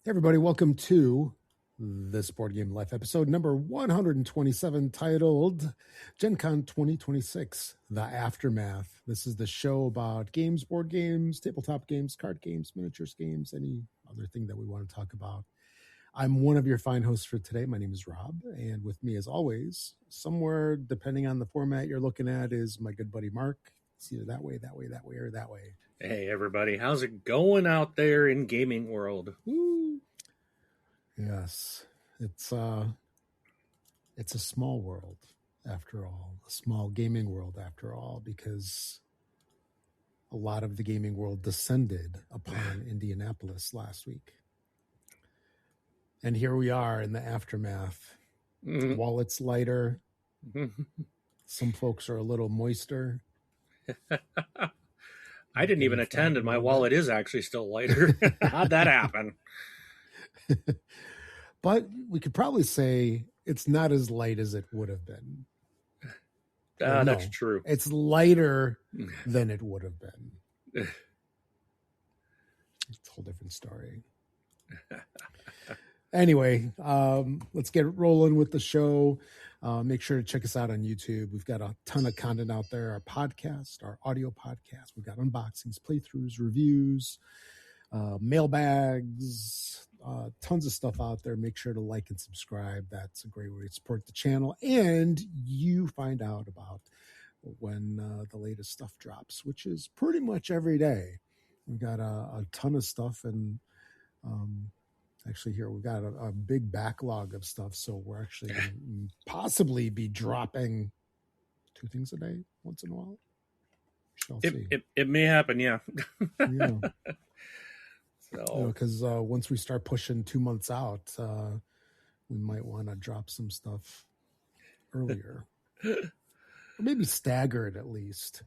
Hey everybody, welcome to this Board Game Life episode number 127 titled GenCon 2026, The Aftermath. This is the show about games, board games, tabletop games, card games, miniatures games, any other thing that we want to talk about. I'm one of your fine hosts for today. My name is Rob, and with me as always, somewhere depending on the format you're looking at, is my good buddy Mark. It's either that way, or that way. Hey everybody, how's it going out there in gaming world? Woo! Yes, it's a small world after all, a small gaming world after all, because a lot of the gaming world descended upon Indianapolis last week. And here we are in the aftermath. Mm-hmm. While it's lighter, some folks are a little moister. I didn't even attend, and my wallet is actually still lighter. How'd that happen? But we could probably say it's not as light as it would have been. No, that's true. It's lighter than it would have been. It's a whole different story. Anyway, let's get rolling with the show. Make sure to check us out on YouTube. We've got a ton of content out there. Our podcast, our audio podcast. We've got unboxings, playthroughs, reviews, mailbags, tons of stuff out there. Make sure to like and subscribe. That's a great way to support the channel. And you find out about when the latest stuff drops, which is pretty much every day. We've got a ton of stuff, and actually here we've got a big backlog of stuff, so we're actually going to possibly be dropping 2 things a day once in a while. Shall see. It may happen, yeah. Yeah. So, because once we start pushing 2 months out, we might want to drop some stuff earlier. Or maybe staggered at least.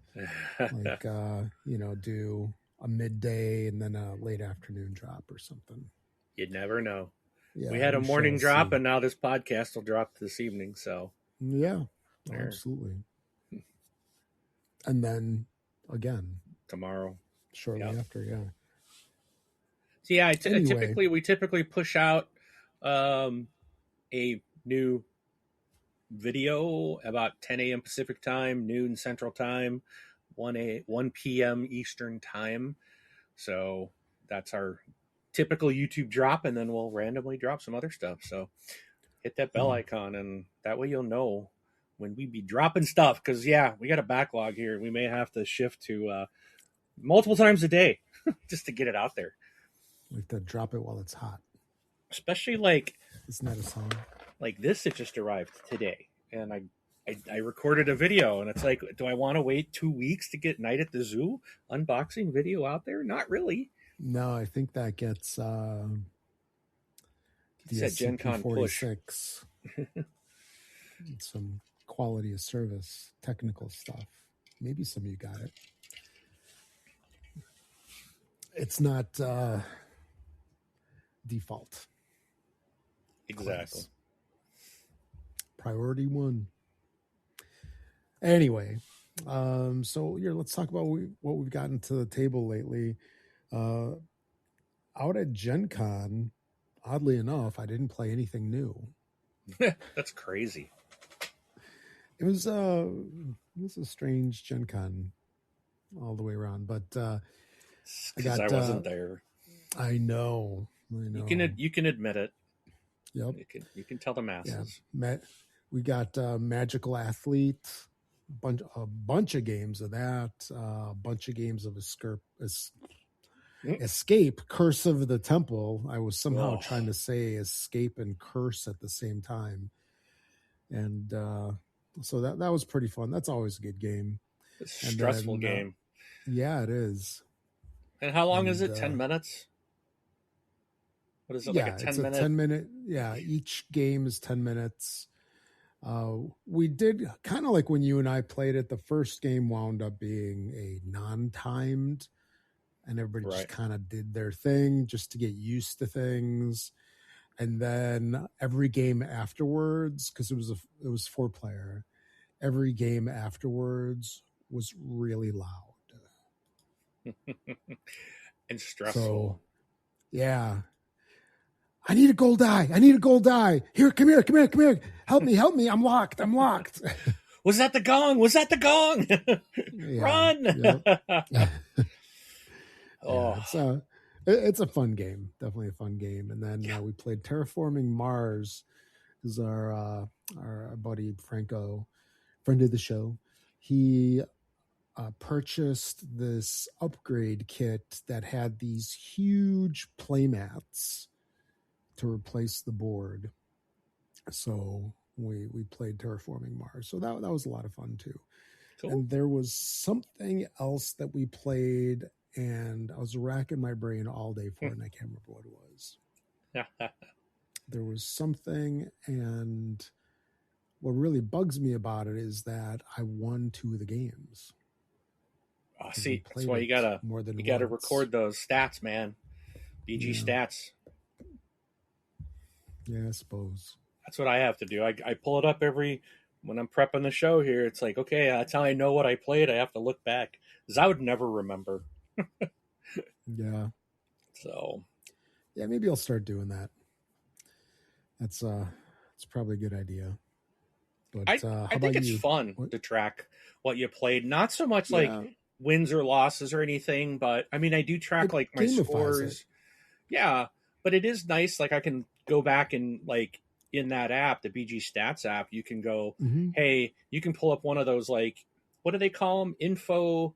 Like, do a midday and then a late afternoon drop or something. You never know. Yeah, we had a morning drop, and now this podcast will drop this evening. So yeah, absolutely. And then again tomorrow, shortly after. Yeah. So yeah, we typically push out a new video about 10 a.m. Pacific time, noon Central time, 1 p.m. Eastern time. So that's our typical YouTube drop, and then we'll randomly drop some other stuff. So hit that bell icon, and that way you'll know when we be dropping stuff. Because we got a backlog here. We may have to shift to multiple times a day just to get it out there. We have to drop it while it's hot. Especially isn't that a song? Like this, it just arrived today, and I recorded a video, and it's like, do I want to wait 2 weeks to get Night at the Zoo unboxing video out there? Not really. No, I think that gets the GenCon 46. Some quality of service, technical stuff. Maybe some of you got it. It's not default. Exactly. Class. Priority 1. Anyway, so let's talk about what we've gotten to the table lately. Out at GenCon, oddly enough, I didn't play anything new. That's crazy. It was a strange GenCon all the way around, but I wasn't there. I know. You can admit it. Yep. You can tell the masses. Yeah. We got Magical Athlete, a bunch of games of that, a bunch of games of Escape, Curse of the Temple. I was somehow trying to say Escape and Curse at the same time. And so that was pretty fun. That's always a good game. It's a stressful game. Yeah, it is. And how long is it? 10 minutes? What is it, like a 10-minute? 10-minute. Yeah, each game is 10 minutes. We did kind of like when you and I played it, the first game wound up being a non-timed, and everybody just kind of did their thing just to get used to things. And then every game afterwards, because it was 4-player, every game afterwards was really loud. And stressful. So, yeah. I need a gold die. I need a gold die. Here, come here. Help me. I'm locked. Was that the gong? Run. Yep. Oh. Yeah, it's a fun game. Definitely a fun game. And then we played Terraforming Mars. This is our buddy Franco, friend of the show. He purchased this upgrade kit that had these huge playmats to replace the board. So we played Terraforming Mars. So that was a lot of fun too. Cool. And there was something else that we played, and I was racking my brain all day for it, and I can't remember what it was. There was something, and what really bugs me about it is that I won 2 of the games. Oh, see, that's why you gotta record those stats, man. BG stats. Yeah, I suppose. That's what I have to do. I pull it up when I'm prepping the show here. It's like, okay, that's how I know what I played. I have to look back because I would never remember. Yeah. So. Yeah, maybe I'll start doing that. That's probably a good idea. But I think it's fun to track what you played. Not so much like wins or losses or anything, but I mean, I do track like my scores. Yeah, but it is nice. Like I can go back and like in that app, the BG Stats app, you can go, hey, you can pull up one of those like, what do they call them? Info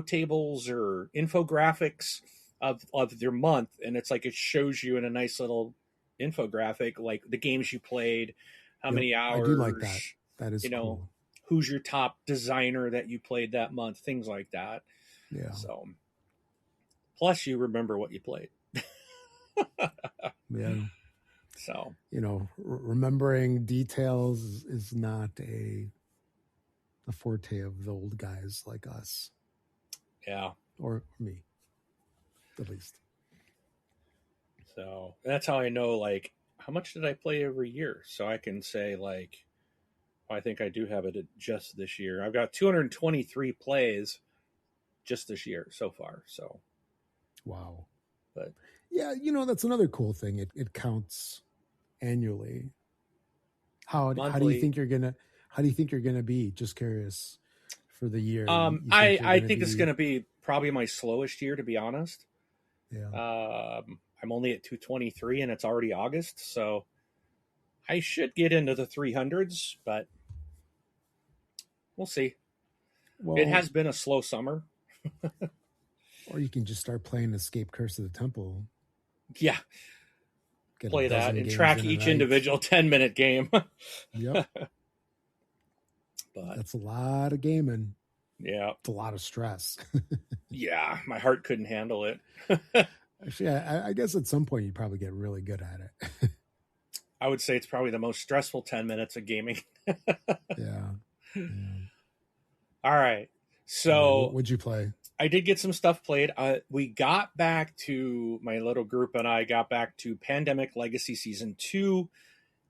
tables or infographics of their month, and it's like it shows you in a nice little infographic like the games you played, how many hours. I do like that. That is cool. Who's your top designer that you played that month, things like that. Yeah. So plus you remember what you played. Yeah. So remembering details is not a forte of the old guys like us. Yeah. Or me, at least. So that's how I know, like, how much did I play every year? So I can say, like, I think I do have it just this year. I've got 223 plays just this year so far. So, wow. But yeah, that's another cool thing. It counts annually. How do you think you're gonna be? Just curious for the year. I think it's gonna be probably my slowest year, to be honest. Yeah. I'm only at 223 and it's already August, so I should get into the 300s, but we'll see. Well, it has been a slow summer. Or you can just start playing Escape Curse of the Temple. Yeah. Play that and track each individual 10-minute game. Yep. But that's a lot of gaming. Yeah. It's a lot of stress. Yeah. My heart couldn't handle it. Actually, I guess at some point you'd probably get really good at it. I would say it's probably the most stressful 10 minutes of gaming. Yeah. All right. So what'd you play? I did get some stuff played. We got back to, my little group and I got back to Pandemic Legacy Season 2.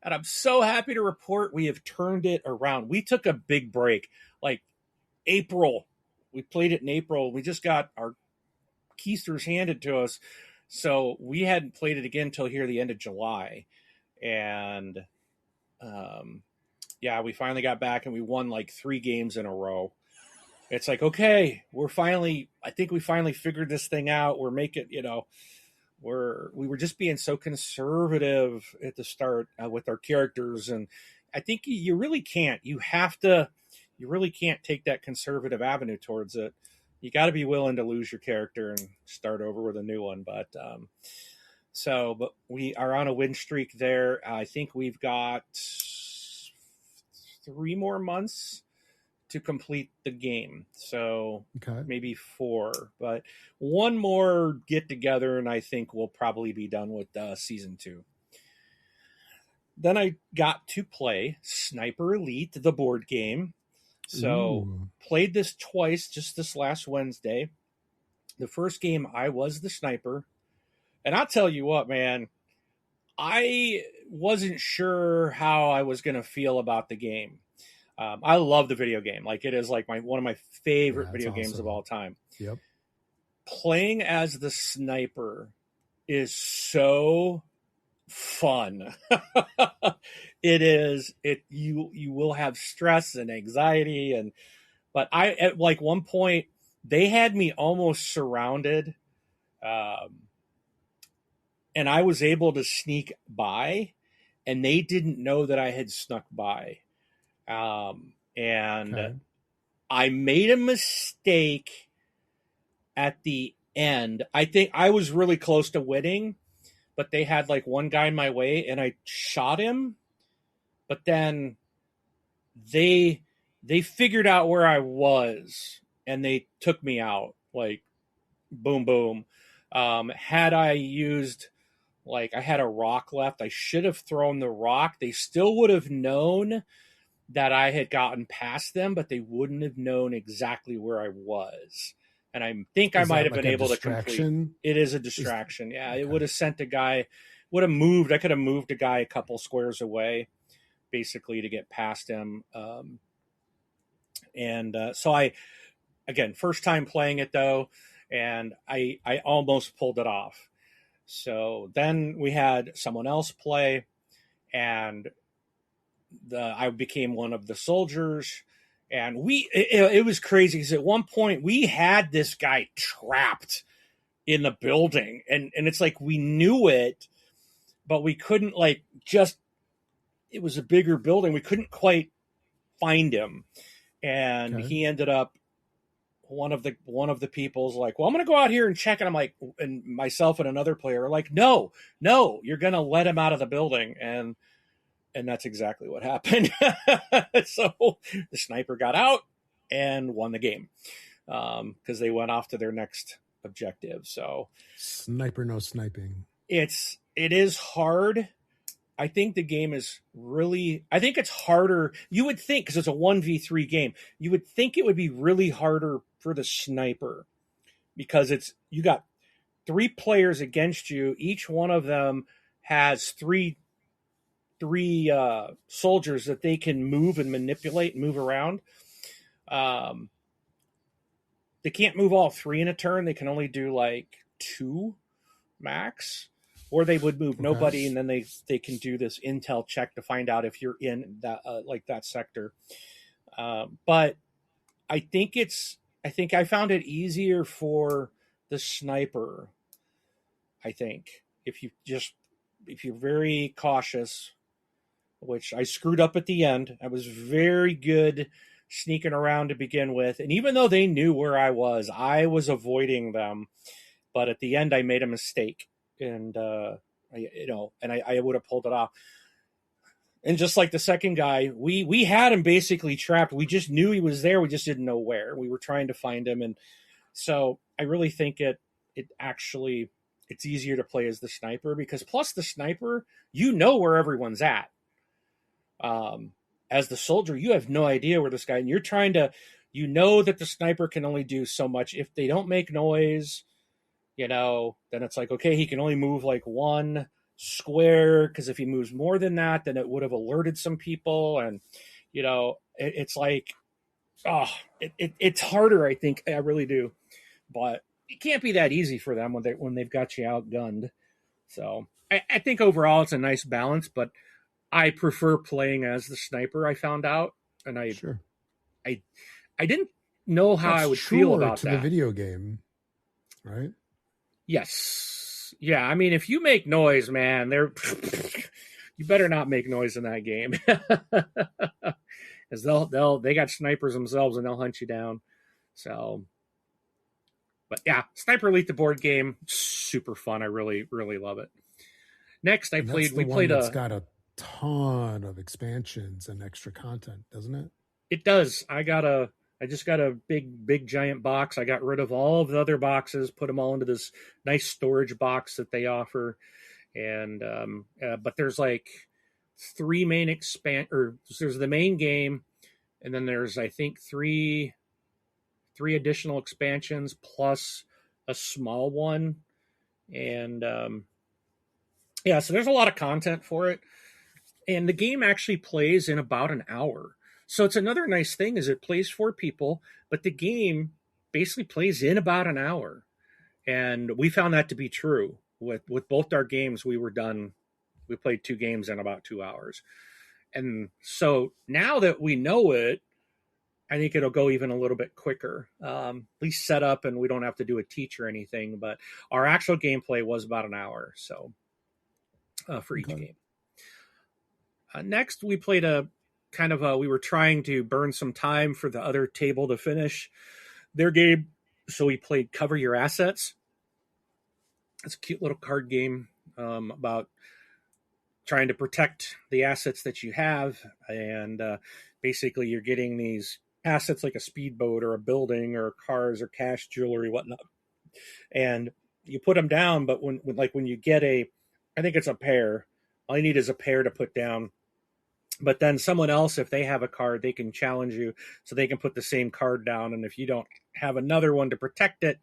And I'm so happy to report we have turned it around. We took a big break. Like April. We played it in April. We just got our keysters handed to us. So we hadn't played it again until here the end of July. And we finally got back and we won like 3 games in a row. It's like, okay, I think we finally figured this thing out. We're making, we were just being so conservative at the start with our characters. And I think you really can't. You really can't take that conservative avenue towards it. You got to be willing to lose your character and start over with a new one. But we are on a win streak there. I think we've got 3 more months to complete the game. So maybe 4, but 1 more get together and I think we'll probably be done with season 2. Then I got to play Sniper Elite, the board game. So played this twice just this last Wednesday. The first game I was the sniper. And I'll tell you what, man, I wasn't sure how I was going to feel about the game. I love the video game. Like it is like one of my favorite video games of all time. Yep. Playing as the sniper is so fun. You will have stress and anxiety, but I, at like one point, they had me almost surrounded, and I was able to sneak by, and they didn't know that I had snuck by. And Okay. I made a mistake at the end. I think I was really close to winning, but they had like one guy in my way, and I shot him. But then they figured out where I was, and they took me out. Like, boom, boom. Had I used, like, I had a rock left, I should have thrown the rock. They still would have known that I had gotten past them, but they wouldn't have known exactly where I was. And I think I might have been able to complete. It is a distraction. Yeah, okay. It would have sent a guy, would have moved. I could have moved a guy a couple squares away, basically, to get past him. So I, again, first time playing it though, and I almost pulled it off. So then we had someone else play, and I became one of the soldiers, and it was crazy because at one point we had this guy trapped in the building, and it's like we knew it, but we couldn't, like, just, it was a bigger building, we couldn't quite find him, and okay. He ended up, one of the people's like, well, I'm gonna go out here and check, and I'm like, and myself and another player are like, no, you're gonna let him out of the building, and that's exactly what happened. So the sniper got out and won the game, because they went off to their next objective. So sniper, no sniping. It is hard. I think the game is really, I think it's harder. You would think, because it's a 1v3 game, you would think it would be really harder for the sniper, because you got 3 players against you. Each one of them has three soldiers that they can move and manipulate and move around. They can't move all 3 in a turn. They can only do like 2 max, or they would move nobody, and then they can do this intel check to find out if you're in that like that sector. But I think I found it easier for the sniper. I think if you're very cautious, which I screwed up at the end. I was very good sneaking around to begin with. And even though they knew where I was avoiding them. But at the end, I made a mistake. And, I would have pulled it off. And just like the second guy, we had him basically trapped. We just knew he was there. We just didn't know where. We were trying to find him. And so I really think it's easier to play as the sniper, because plus the sniper, you know where everyone's at. As the soldier, you have no idea where this guy, and you're trying to, you know that the sniper can only do so much. If they don't make noise, then it's like, okay, he can only move like 1 square, because if he moves more than that, then it would have alerted some people. And, it's like, it's harder, I think. I really do. But it can't be that easy for them when they've got you outgunned. So I think overall it's a nice balance, but I prefer playing as the sniper, I found out. And I didn't know how I would feel about that. To the video game, right? Yes. Yeah, I mean, if you make noise, man, you better not make noise in that game. Because they got snipers themselves, and they'll hunt you down. So, but yeah, Sniper Elite, the board game, super fun. I really, really love it. Next, we played it's got a ton of expansions and extra content, doesn't it? It does. I just got a big giant box. I got rid of all of the other boxes, put them all into this nice storage box that they offer. And but there's like 3 main there's the main game, and then there's, I think, three additional expansions plus a small one. And so there's a lot of content for it. And the game actually plays in about an hour. So it's another nice thing is it plays 4 people, but the game basically plays in about an hour. And we found that to be true. With both our games, we were done We played 2 games in about 2 hours. And so now that we know it, I think it'll go even a little bit quicker. At least set up, and we don't have to do a teach or anything. But our actual gameplay was about an hour, so for each game. Next, we played a kind of we were trying to burn some time for the other table to finish their game, so we played Cover Your Assets. It's a cute little card game about trying to protect the assets that you have, and basically you're getting these assets like a speedboat or a building or cars or cash, jewelry, whatnot, and you put them down. But when you get I think it's a pair. All you need is a pair to put down. But then someone else, if they have a card, they can challenge you, so they can put the same card down. And if you don't have another one to protect it,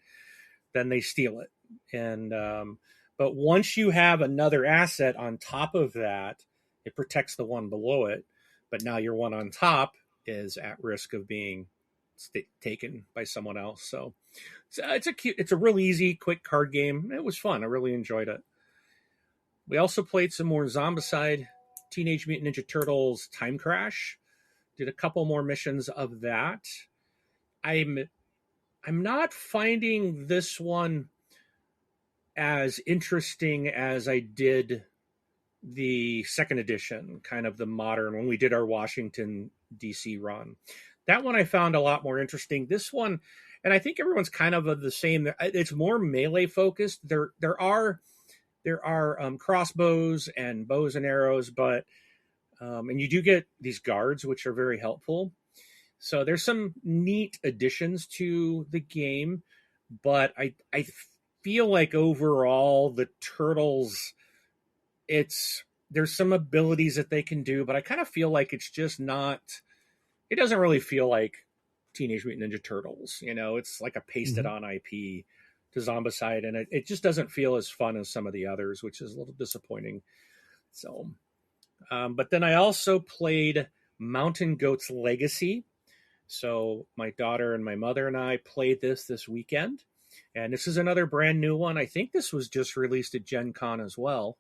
then they steal it. And but once you have another asset on top of that, it protects the one below it. But now your one on top is at risk of being taken by someone else. So it's a real easy, quick card game. It was fun. I really enjoyed it. We also played some more Zombicide, Teenage Mutant Ninja Turtles, Timecrash. Did a couple more missions of that. I'm not finding this one as interesting as I did the second edition, kind of the modern, when we did our Washington, D.C. run. That one I found a lot more interesting. This one, and I think everyone's kind of the same. It's more melee focused. There are crossbows and bows and arrows, but and you do get these guards, which are very helpful. So there's some neat additions to the game, but I feel like overall the turtles, there's some abilities that they can do, but I kind of feel like it's just not. It doesn't really feel like Teenage Mutant Ninja Turtles. It's like a pasted on IP to Zombicide, and it just doesn't feel as fun as some of the others, which is a little disappointing. So, but then I also played Mountain Goats Legacy. So my daughter and my mother and I played this weekend, and this is another brand new one. I think this was just released at GenCon as well.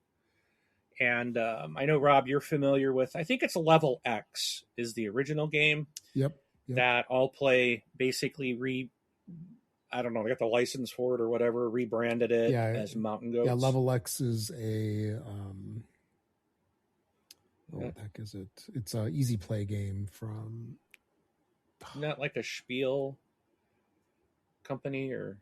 And I know, Rob, you're familiar with, I think it's Level X is the original game. Yep. That all play basically I don't know, they got the license for it or whatever, rebranded it as Mountain Goats. Yeah, Level X is what the heck is it? It's an easy play game from... Not like a Spiel company or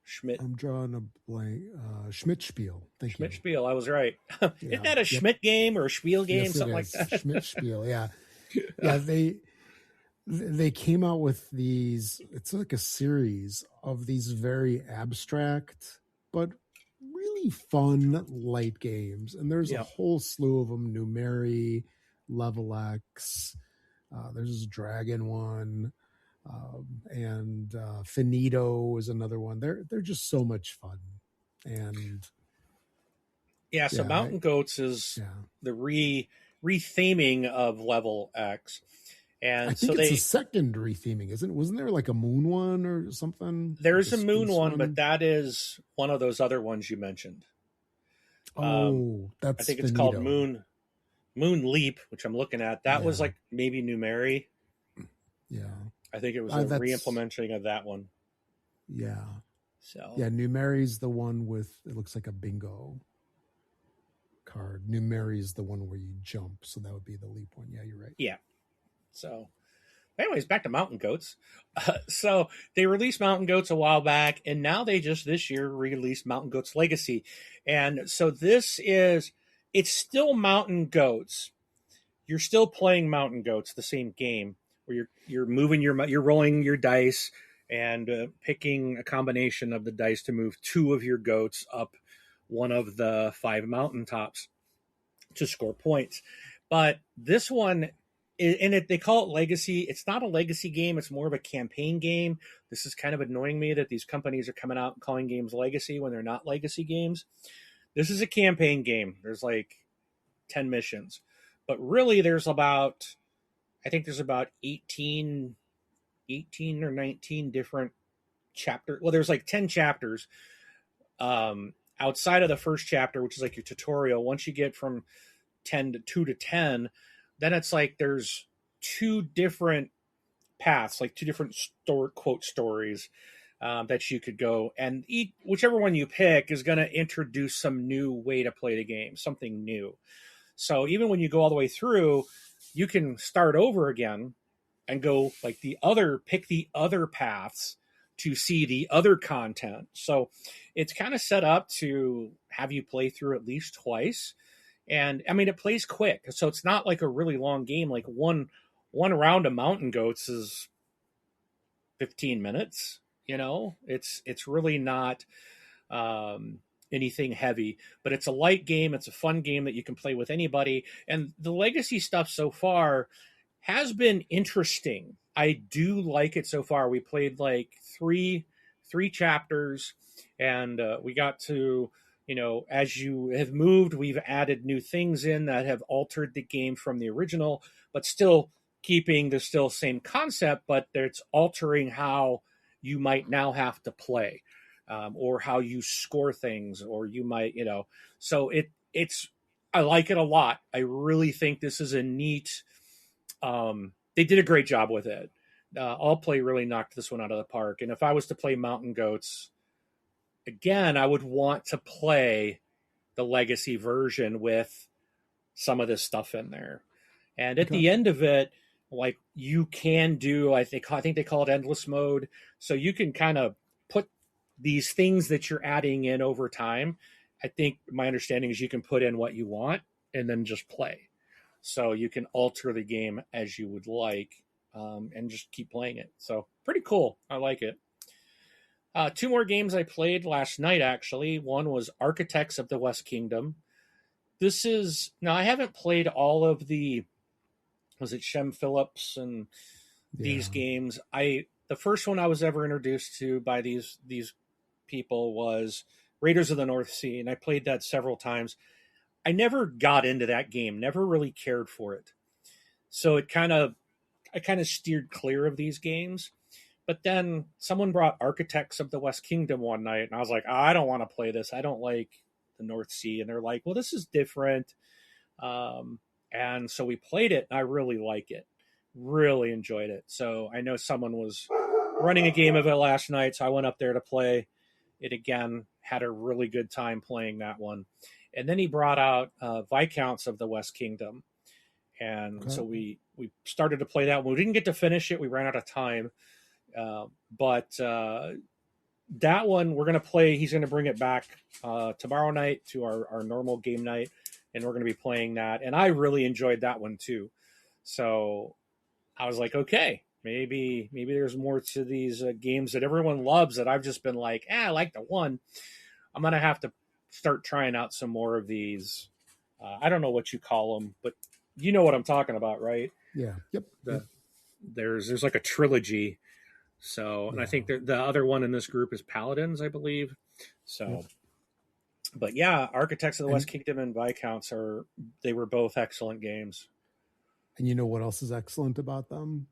Schmidt. I'm drawing a blank. Schmidt Spiel. Schmidt Spiel, I was right. Isn't that a Schmidt game or a Spiel game? Yes, something like that? Schmidt Spiel, yeah. Yeah, they came out with these, it's like a series of these very abstract but really fun light games, and there's a whole slew of them. Numeri, Level X, there's this dragon one, and Finito is another one. They're just so much fun. And so Mountain Goats is the re-theming of Level X. And I think it's a second retheming, isn't it? Wasn't there like a moon one or something? There's a moon one, but that is one of those other ones you mentioned. That's I think Finito. it's called Moon Leap, which I'm looking at. That was like maybe Numeri. Yeah. I think it was a re-implementing of that one. Yeah. So Numeri's the one with, it looks like a bingo card. Numeri's the one where you jump, so that would be the leap one. Yeah, you're right. Yeah. So anyways, back to Mountain Goats. So they released Mountain Goats a while back, and now they just this year released Mountain Goats Legacy. And so it's still Mountain Goats. You're still playing Mountain Goats, the same game, where you're rolling your dice and picking a combination of the dice to move 2 of your goats up one of the 5 mountaintops to score points. But this one, they call it Legacy. It's not a legacy game. It's more of a campaign game. This is kind of annoying me that these companies are coming out and calling games legacy when they're not legacy games. This is a campaign game. There's like 10 missions. But really there's about 18 or 19 different chapters. Well, there's like 10 chapters. I outside of the first chapter, which is like your tutorial, once you get from 2 to 10, then it's like there's two different paths, like two different quote stories that you could go, and whichever one you pick is going to introduce some new way to play the game, something new. So even when you go all the way through, you can start over again and go like pick the other paths to see the other content. So it's kind of set up to have you play through at least twice. And I mean, it plays quick. So it's not like a really long game. Like one round of Mountain Goats is 15 minutes. It's really not anything heavy, but it's a light game. It's a fun game that you can play with anybody. And the legacy stuff so far has been interesting. I do like it so far. We played like three chapters, and we got to, as you have moved, we've added new things in that have altered the game from the original, but still keeping the same concept, but it's altering how you might now have to play, or how you score things, or you might, so I like it a lot. I really think this is a neat, they did a great job with it. All Play really knocked this one out of the park. And if I was to play Mountain Goats again, I would want to play the legacy version with some of this stuff in there. And at the end of it, like, you can do, I think they call it endless mode. So you can kind of put these things that you're adding in over time. I think my understanding is you can put in what you want and then just play. So you can alter the game as you would like, and just keep playing it. So pretty cool. I like it. Two more games I played last night, actually. One was Architects of the West Kingdom. Now I haven't played all of was it Shem Phillips and these games. The first one I was ever introduced to by these people was Raiders of the North Sea, and I played that several times. I never got into that game, never really cared for it. So I kind of steered clear of these games. But then someone brought Architects of the West Kingdom one night, and I was like, I don't want to play this. I don't like the North Sea. And they're like, well, this is different. And so we played it, and I really like it. Really enjoyed it. So I know someone was running a game of it last night, so I went up there to play it again. Had a really good time playing that one. And then he brought out Viscounts of the West Kingdom. And so we started to play that one. We didn't get to finish it. We ran out of time. But that one we're going to play. He's going to bring it back tomorrow night to our normal game night. And we're going to be playing that. And I really enjoyed that one too. So I was like, okay, maybe there's more to these games that everyone loves that I've just been like, I like the one. I'm going to have to start trying out some more of these. I don't know what you call them, but you know what I'm talking about, right? Yeah. Yep. There's like a trilogy. So, and I think the other one in this group is Paladins, I believe. So, but yeah, Architects of the West Kingdom and Viscounts they were both excellent games. And you know what else is excellent about them?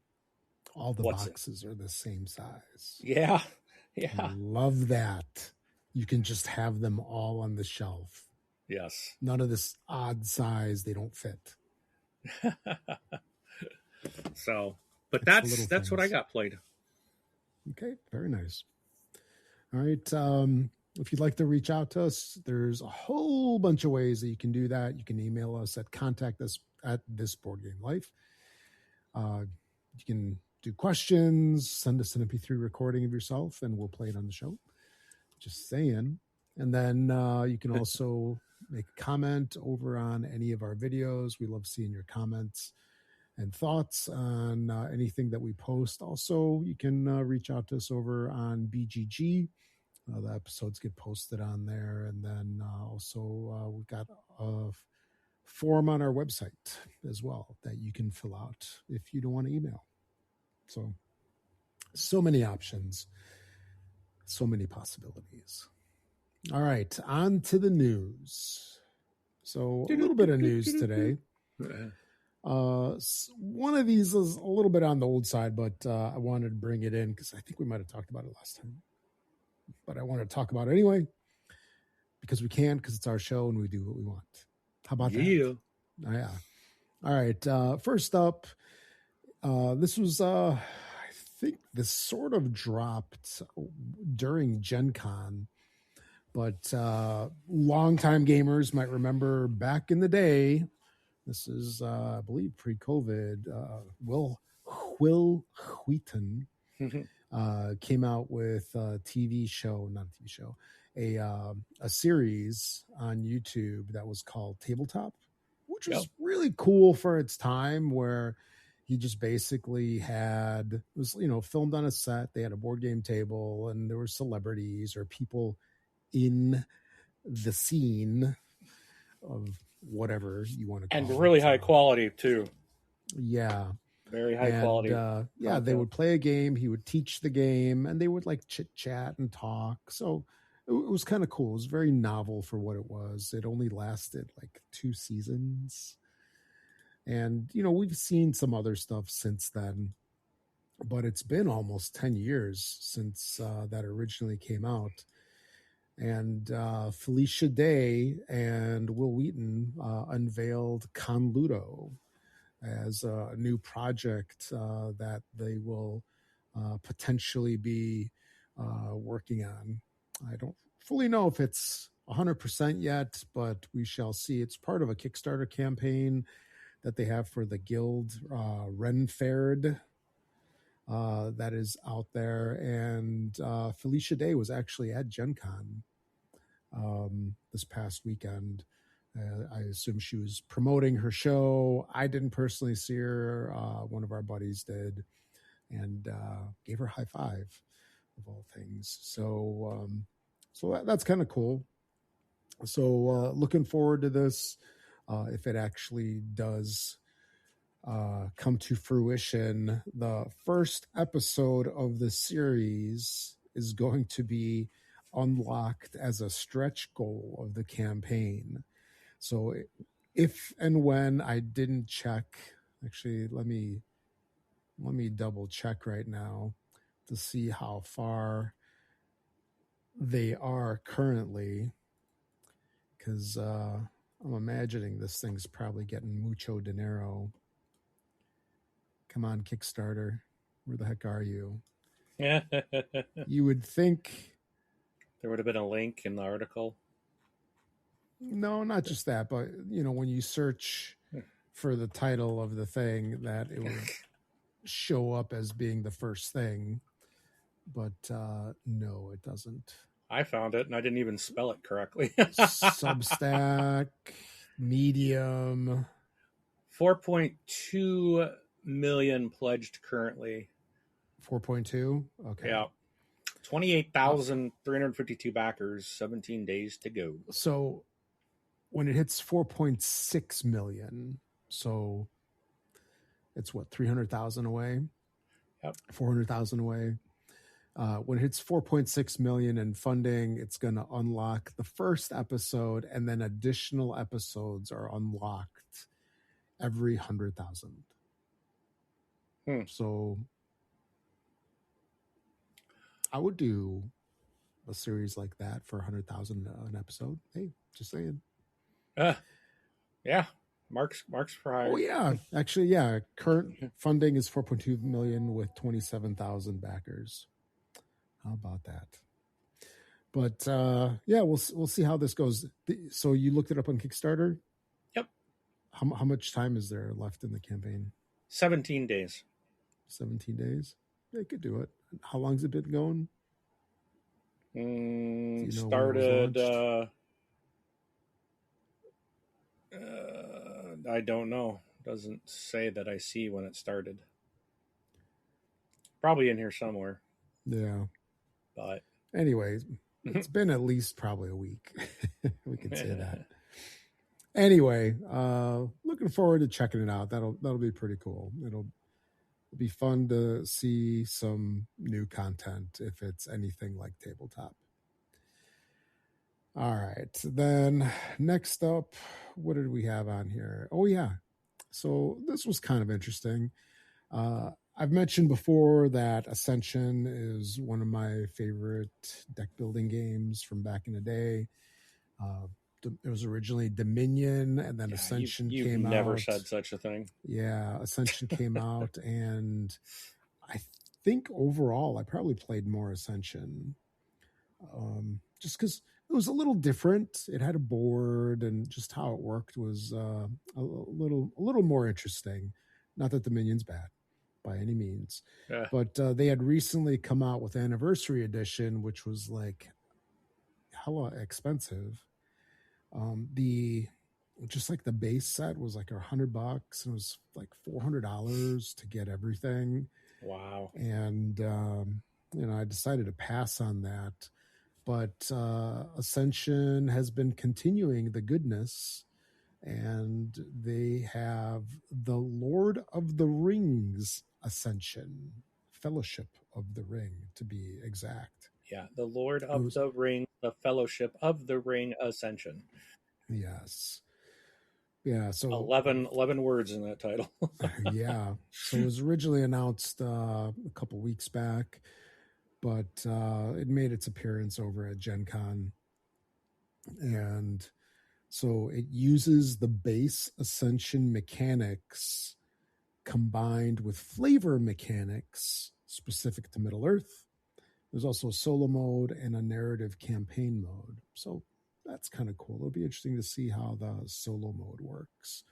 All the boxes are the same size. Yeah. Love that. You can just have them all on the shelf. Yes. None of this odd size. They don't fit. So, but that's what I got played. Okay. Very nice. All right. If you'd like to reach out to us, there's a whole bunch of ways that you can do that. You can email us at contact@thisboardgamelife. You can do questions, send us an MP3 recording of yourself, and we'll play it on the show. Just saying. And then you can also make a comment over on any of our videos. We love seeing your comments and thoughts on anything that we post. Also, you can reach out to us over on BGG. The episodes get posted on there. And then also we've got a form on our website as well that you can fill out if you don't want to email. So many options, so many possibilities. All right, on to the news. So a little bit of news today. One of these is a little bit on the old side, but I wanted to bring it in because I think we might have talked about it last time. But I want to talk about it anyway. because we can, because it's our show and we do what we want. How about that? Oh, yeah. All right. First up, this was, I think this sort of dropped during GenCon, but longtime gamers might remember back in the day. This is, I believe, pre-COVID. Will Wheaton came out with a TV show, not a TV show, a series on YouTube that was called Tabletop, which was really cool for its time, where he just basically it was, filmed on a set. They had a board game table and there were celebrities or people in the scene of whatever you want to call it. And really high quality too. Yeah. Very high quality. Yeah, they would play a game. He would teach the game and they would like chit chat and talk. So it was kind of cool. It was very novel for what it was. It only lasted like 2 seasons. And, we've seen some other stuff since then, but it's been almost 10 years since that originally came out. And Felicia Day and Will Wheaton unveiled Conludo as a new project that they will potentially be working on. I don't fully know if it's 100% yet, but we shall see. It's part of a Kickstarter campaign that they have for the guild, Renfared, that is out there. And Felicia Day was actually at GenCon this past weekend. I assume she was promoting her show. I didn't personally see her. One of our buddies did, and gave her a high five, of all things. So that's kind of cool. So looking forward to this. If it actually does come to fruition, the first episode of the series is going to be unlocked as a stretch goal of the campaign. So if and when, I didn't check, actually, let me double check right now to see how far they are currently, because I'm imagining this thing's probably getting mucho dinero. Come on, Kickstarter. Where the heck are you? You would think there would have been a link in the article. No, not just that, but when you search for the title of the thing, that it would show up as being the first thing. But no, it doesn't. I found it and I didn't even spell it correctly. Substack, Medium. 4.2 million pledged currently. 4.2? Okay. Yeah. 28,352 backers, 17 days to go. So when it hits 4.6 million, so it's what, 300,000 away? Yep. 400,000 away. When it hits 4.6 million in funding, it's going to unlock the first episode, and then additional episodes are unlocked every 100,000. So I would do a series like that for 100,000 an episode. Hey, just saying. Yeah. Mark's for hire. Oh yeah, actually, yeah. Current funding is 4.2 million with 27,000 backers. How about that? But yeah, we'll see how this goes. So you looked it up on Kickstarter? Yep. How much time is there left in the campaign? 17 days. 17 days? They could do it. How long's it been going? Started. I don't know. Doesn't say that I see when it started. Probably in here somewhere. Yeah. But anyway, it's been at least probably a week. We can say that. Anyway, looking forward to checking it out. That'll be pretty cool. It'll be fun to see some new content if it's anything like Tabletop. All right. Then next up, what did we have on here? Oh, yeah. So this was kind of interesting. I've mentioned before that Ascension is one of my favorite deck building games from back in the day. It was originally Dominion, and then Ascension came out. You've never said such a thing. Yeah, Ascension came out, and I think overall I probably played more Ascension, just because it was a little different. It had a board, and just how it worked was a little more interesting. Not that Dominion's bad by any means, but they had recently come out with Anniversary Edition, which was like hella expensive. The base set was like $100, and it was like $400 to get everything. Wow. And I decided to pass on that, but Ascension has been continuing the goodness, and they have the Lord of the Rings Ascension, Fellowship of the Ring to be exact. Yeah, the Lord of the Ring, the Fellowship of the Ring Ascension. Yes. Yeah, so 11 words in that title. Yeah. So it was originally announced a couple weeks back, but it made its appearance over at GenCon. And so it uses the base Ascension mechanics combined with flavor mechanics specific to Middle-earth. There's also a solo mode and a narrative campaign mode. So that's kind of cool. It'll be interesting to see how the solo mode works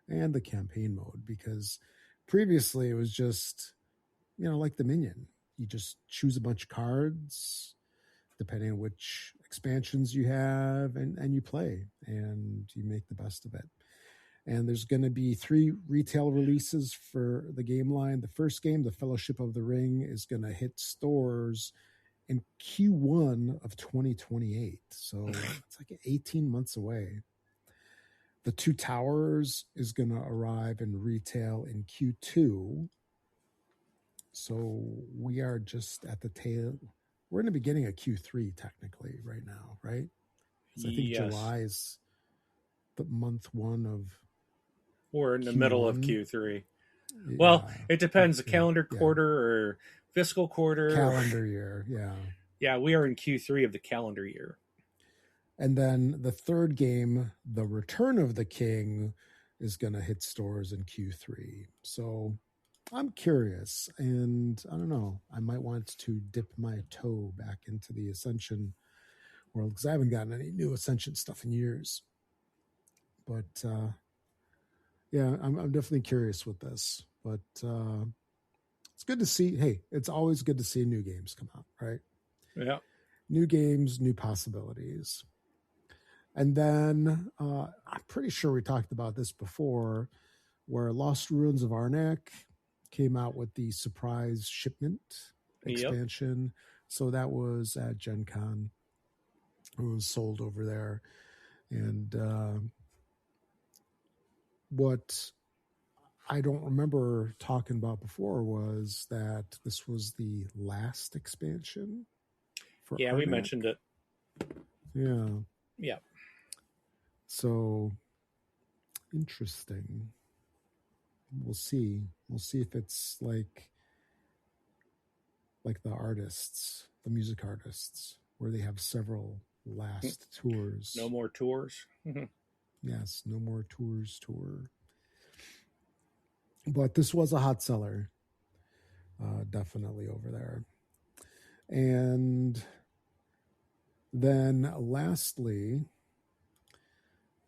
and the campaign mode, because previously it was just, like Dominion. You just choose a bunch of cards depending on which expansions you have, and you play, and you make the best of it. And there's going to be 3 retail releases for the game line. The first game, The Fellowship of the Ring, is going to hit stores in Q1 of 2028. So it's like 18 months away. The Two Towers is going to arrive in retail in Q2. So we are just at the tail. We're in the beginning of Q3 technically right now, right? So I think July is the month 1 of. We're in the middle of Q3. Yeah. Well, it depends. The calendar quarter or fiscal quarter. Calendar year, yeah. Yeah, we are in Q3 of the calendar year. And then the third game, The Return of the King, is going to hit stores in Q3. So I'm curious, and I don't know. I might want to dip my toe back into the Ascension world, because I haven't gotten any new Ascension stuff in years. But yeah, I'm definitely curious with this. But it's good to see. Hey, it's always good to see new games come out, right? Yeah. New games, new possibilities. And then I'm pretty sure we talked about this before, where Lost Ruins of Arnak came out with the surprise shipment expansion. Yep. So that was at GenCon. It was sold over there. And what I don't remember talking about before was that this was the last expansion for Arnak. We mentioned it. Yeah. Yeah. So interesting. We'll see. We'll see if it's like the artists, the music artists, where they have several last tours. No more tours. Yes, no more tours tour. But this was a hot seller, definitely over there. And then lastly,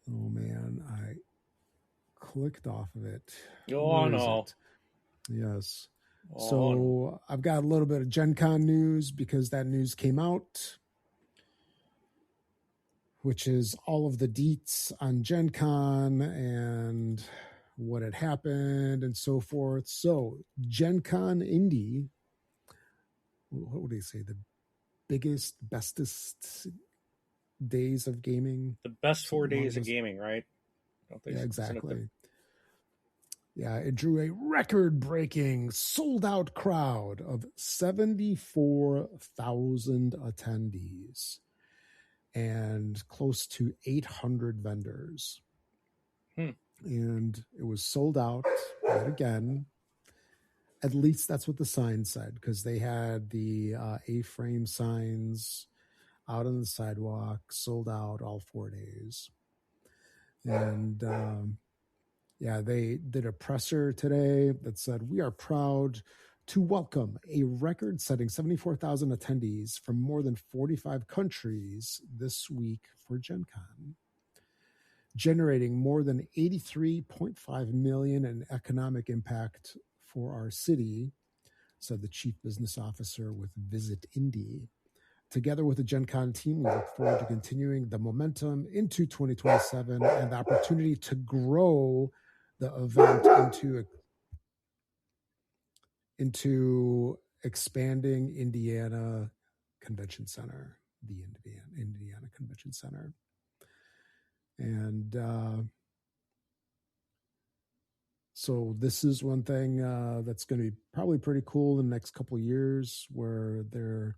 oh man, I clicked off of it. Oh, no. Yes. So I've got a little bit of GenCon news, because that news came out, which is all of the deets on GenCon and what had happened and so forth. So GenCon Indy, what would they say? The biggest, bestest days of gaming. The best 4 days of gaming, right? Yeah, exactly. Yeah, it drew a record-breaking, sold-out crowd of 74,000 attendees and close to 800 vendors. And it was sold out yet again. At least that's what the sign said, because they had the A-frame signs out on the sidewalk, sold out all 4 days. And they did a presser today that said, "We are proud to welcome a record-setting 74,000 attendees from more than 45 countries this week for GenCon, generating more than 83.5 million in economic impact for our city," said the chief business officer with Visit Indy. "Together with the GenCon team, we look forward to continuing the momentum into 2027 and the opportunity to grow the event into expanding Indiana Convention Center, the Indiana Convention Center." And so this is one thing that's going to be probably pretty cool in the next couple of years, where there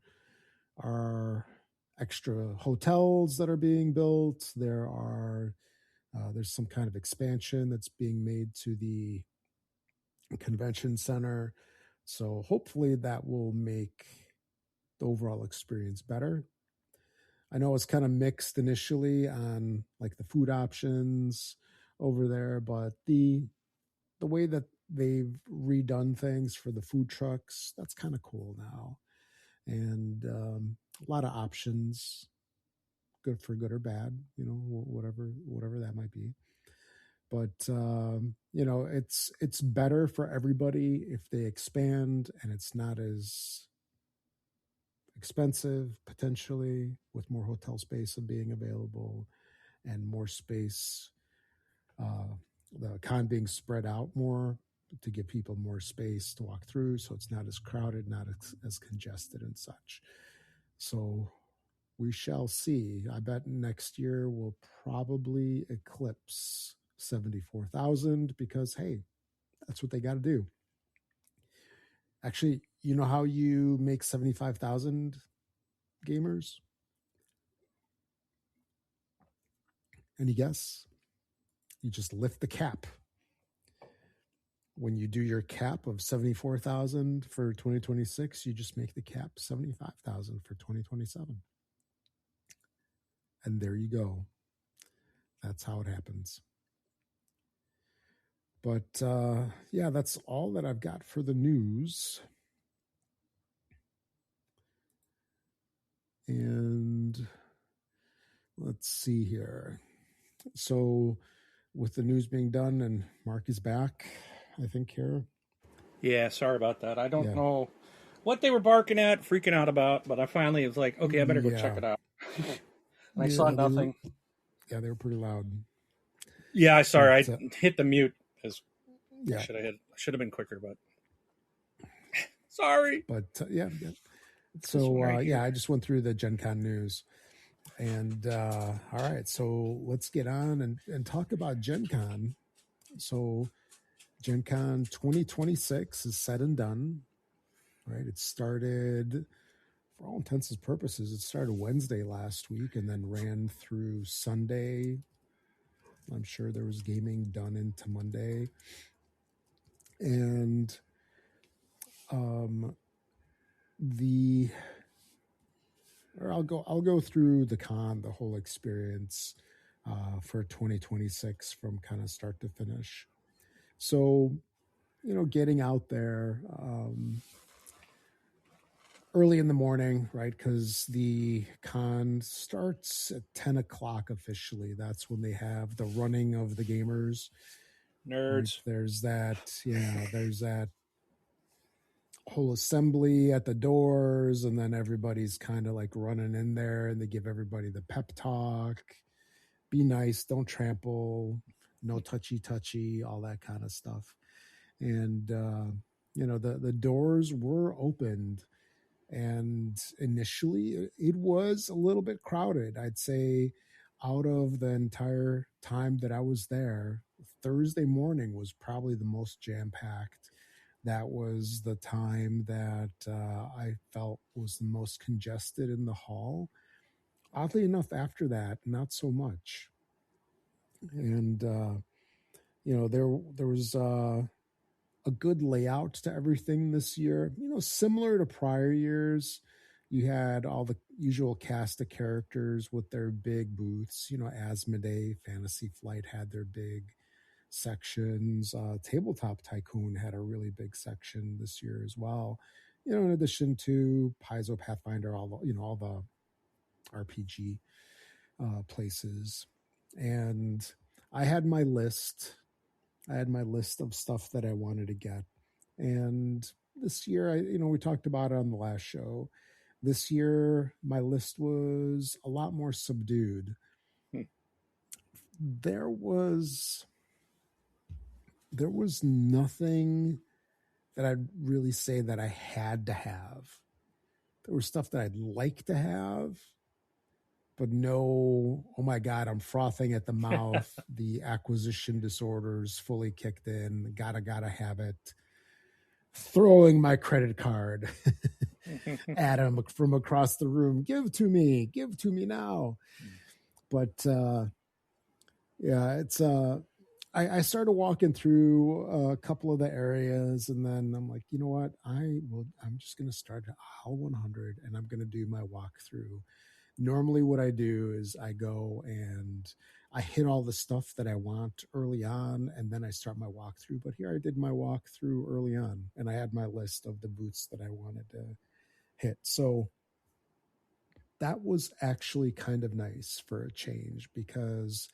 are extra hotels that are being built. There's some kind of expansion that's being made to the convention center. So hopefully that will make the overall experience better. I know it's kind of mixed initially on like the food options over there, but the way that they've redone things for the food trucks, that's kind of cool now. And a lot of options, good for good or bad, whatever that might be. But it's better for everybody if they expand, and it's not as expensive potentially, with more hotel space being available and more space, the con being spread out more to give people more space to walk through, so it's not as crowded, not as congested and such. So we shall see. I bet next year will probably eclipse 74,000 because, hey, that's what they got to do. Actually, you know how you make 75,000 gamers? Any guess? You just lift the cap. When you do your cap of 74,000 for 2026, you just make the cap 75,000 for 2027. And there you go. That's how it happens. But that's all that I've got for the news. And let's see here. So with the news being done and Mark is back, I think, here. Yeah, sorry about that. I don't know what they were barking at, freaking out about, but I finally was like, okay, I better go check it out. And I saw nothing. They were pretty loud. Yeah, sorry, I hit the mute as I should have been quicker, but sorry. But So I just went through the GenCon news. And all right, so let's get on and talk about GenCon. So GenCon 2026 is said and done, right? It started, for all intents and purposes, it started Wednesday last week and then ran through Sunday. I'm sure there was gaming done into Monday. And I'll go through the whole experience for 2026 from kind of start to finish. So, getting out there early in the morning, right? Because the con starts at 10 o'clock officially. That's when they have the running of the gamers. Nerds. Right? There's that whole assembly at the doors, and then everybody's kind of like running in there, and they give everybody the pep talk. Be nice, don't trample, no touchy, all that kind of stuff. And the doors were opened, and initially it was a little bit crowded. I'd say out of the entire time that I was there, Thursday morning was probably the most jam-packed. That was the time that I felt was the most congested in the hall. Oddly enough, after that, not so much. And there was a good layout to everything this year. Similar to prior years, You had all the usual cast of characters with their big booths. Asmodee, Fantasy Flight had their big sections. Tabletop Tycoon had a really big section this year as well. In addition to Paizo, Pathfinder, all the RPG places. And I had my list. Of stuff that I wanted to get. And this year, we talked about it on the last show. This year, my list was a lot more subdued. There was nothing that I'd really say that I had to have. There was stuff that I'd like to have, but no, oh my God, I'm frothing at the mouth. The acquisition disorders fully kicked in. Gotta have it. Throwing my credit card at him from across the room. Give to me now. But it's I started walking through a couple of the areas, and then I'm like, you know what? I'm just going to start at aisle 100, and I'm going to do my walkthrough. Normally what I do is I go and I hit all the stuff that I want early on, and then I start my walkthrough. But here I did my walkthrough early on, and I had my list of the booths that I wanted to hit. So that was actually kind of nice for a change, because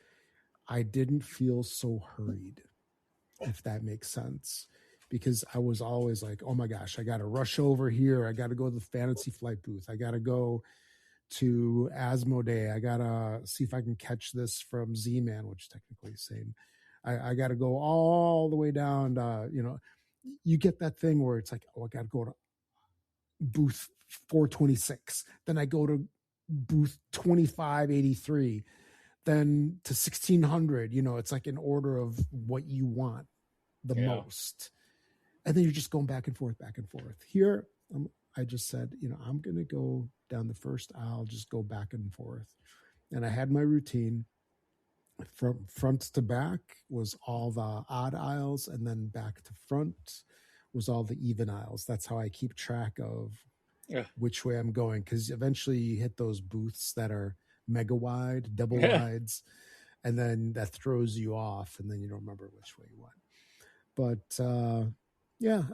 I didn't feel so hurried, if that makes sense. Because I was always like, oh my gosh, I got to rush over here. I got to go to the Fantasy Flight booth. I got to go to Asmodee. I gotta see if I can catch this from Z-Man, which is technically the same. I gotta go all the way down to, you get that thing where it's like, oh, I gotta go to booth 426. Then I go to booth 2583. Then to 1600. It's like in order of what you want the most. And then you're just going back and forth. Here, I just said, I'm going to go down the first aisle, just go back and forth. And I had my routine. From front to back was all the odd aisles, and then back to front was all the even aisles. That's how I keep track of which way I'm going, because eventually you hit those booths that are mega wide, double wides, and then that throws you off, and then you don't remember which way you went. But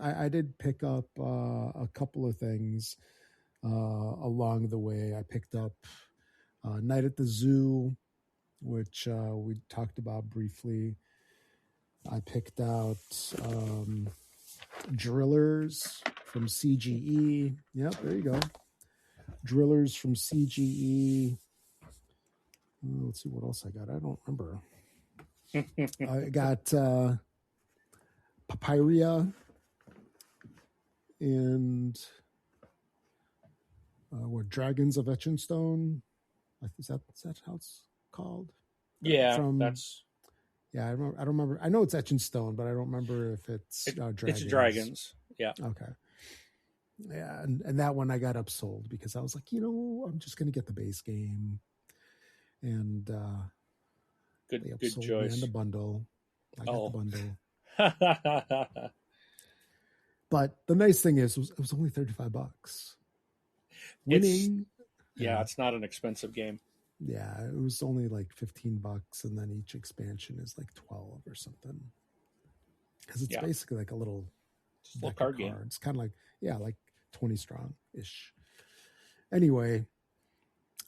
I did pick up a couple of things along the way. I picked up Night at the Zoo, which we talked about briefly. I picked out Drillers from CGE. Yep, there you go. Drillers from CGE. Let's see what else I got. I don't remember. I got Papyria and what, Dragons of Etchinstone. Is that how it's called? Yeah, I don't remember. I know it's Etchinstone, but I don't remember if it's Dragons. It's Dragons. Yeah. Okay. Yeah, and that one I got upsold because I was like, I'm just going to get the base game, and good upsold choice. Me on the bundle. I got the bundle. But the nice thing is, it was only $35. Winning. It's not an expensive game. Yeah, it was only like $15, and then each expansion is like 12 or something. Because it's basically like a little card game. It's kind of like, like 20 strong ish. Anyway,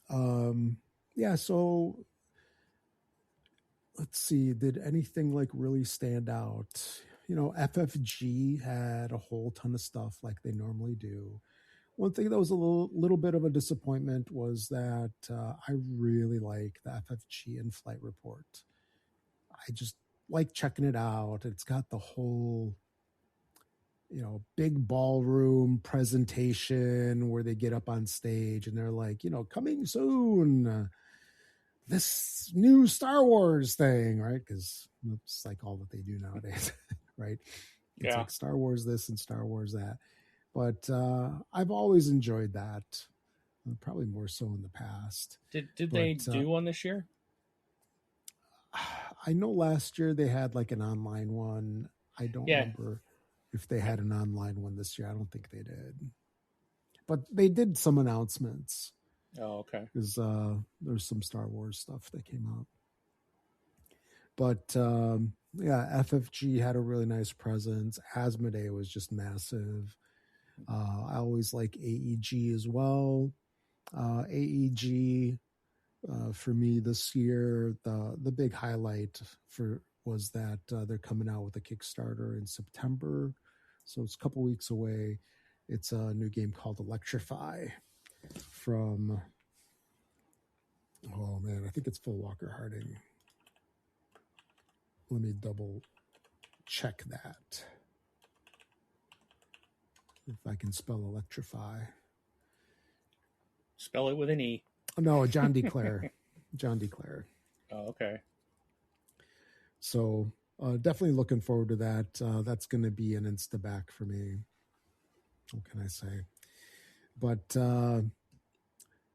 so let's see, did anything like really stand out? FFG had a whole ton of stuff like they normally do. One thing that was a little bit of a disappointment was that I really like the FFG in-flight report. I just like checking it out. It's got the whole, big ballroom presentation where they get up on stage and they're like, coming soon, this new Star Wars thing, right? Because it's like all that they do nowadays, right? It's like Star Wars this and Star Wars that. But I've always enjoyed that, probably more so in the past. Did they do one this year? I know last year they had like an online one. I don't remember if they had an online one this year. I don't think they did. but they did some announcements. Oh, okay. Because there's some Star Wars stuff that came out. But yeah, FFG had a really nice presence. Asmodee was just massive. I always like AEG as well. AEG for me this year, the big highlight was that they're coming out with a Kickstarter in September, so it's a couple weeks away. It's a new game called Electrify from, oh man, I think it's Phil Walker Harding. Let me double check that. If I can spell Electrify. Spell it with an E. No, John DeClaire. John DeClaire. Oh, okay. So definitely looking forward to that. That's going to be an insta-back for me. What can I say? But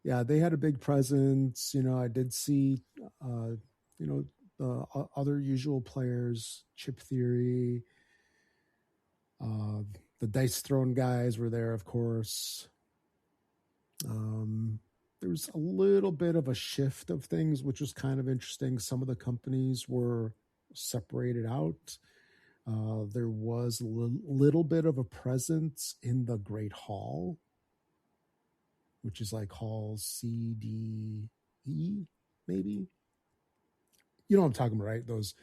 yeah, they had a big presence. I did see, the other usual players, Chip Theory, the Dice Throne guys were there, of course. There was a little bit of a shift of things, which was kind of interesting. Some of the companies were separated out. There was a little bit of a presence in the Great Hall, which is like Hall CDE, maybe. You know what I'm talking about, right? Those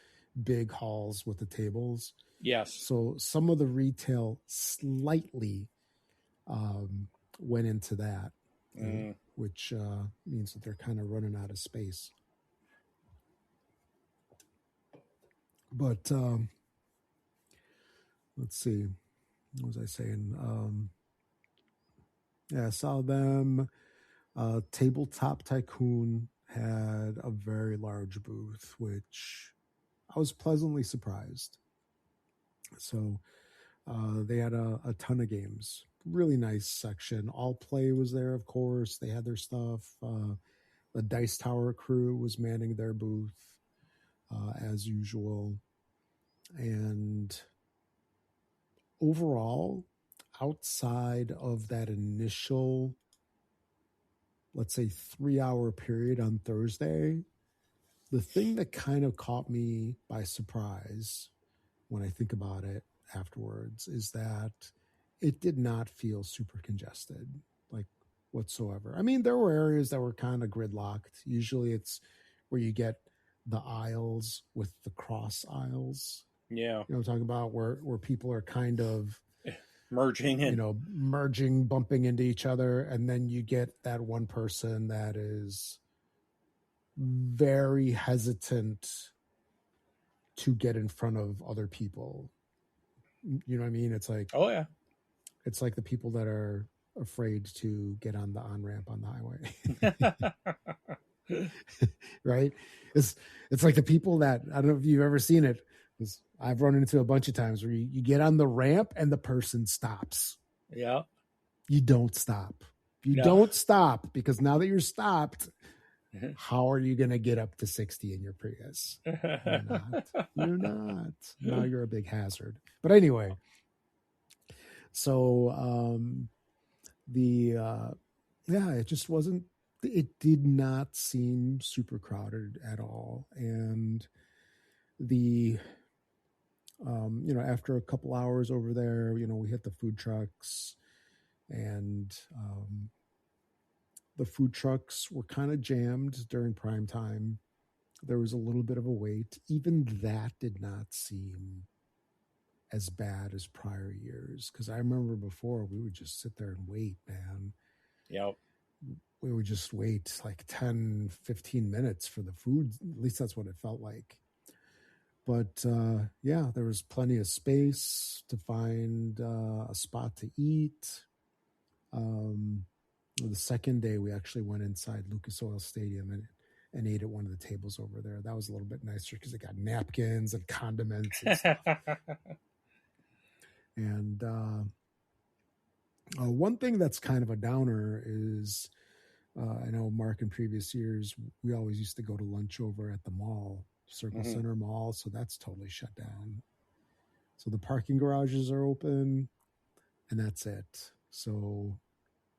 big halls with the tables. Yes. So some of the retail slightly went into that, which means that they're kind of running out of space. But let's see. What was I saying? Yeah, I saw them. Tabletop Tycoon had a very large booth, which I was pleasantly surprised. So they had a ton of games. Really nice section. All Play was there, of course. They had their stuff. The Dice Tower crew was manning their booth as usual. And overall, outside of that initial, let's say, 3-hour period on Thursday, the thing that kind of caught me by surprise when I think about it afterwards is that it did not feel super congested, like whatsoever. I mean, there were areas that were kind of gridlocked. Usually it's where you get the aisles with the cross aisles. Yeah. You know what I'm talking about? Where people are kind of merging and merging, bumping into each other, and then you get that one person that is very hesitant to get in front of other people. You know what I mean? It's like, oh yeah, it's like the people that are afraid to get on the on-ramp on the highway. Right? It's like the people that, I don't know if you've ever seen it, because I've run into a bunch of times where you get on the ramp and the person stops. Yeah. You don't stop. You don't stop, because now that you're stopped, how are you going to get up to 60 in your Prius? You're not. You're not. Now you're a big hazard. But anyway, so it just wasn't, it did not seem super crowded at all. And after a couple hours over there, we hit the food trucks, and the food trucks were kind of jammed during prime time. There was a little bit of a wait. Even that did not seem as bad as prior years, because I remember before we would just sit there and wait, man. Yep. We would just wait like 10, 15 minutes for the food. At least that's what it felt like. But there was plenty of space to find a spot to eat. The second day, we actually went inside Lucas Oil Stadium and ate at one of the tables over there. That was a little bit nicer because it got napkins and condiments and stuff. And one thing that's kind of a downer is, I know, Mark, in previous years, we always used to go to lunch over at the mall, Circle Center Mall, so that's totally shut down. So the parking garages are open, and that's it. So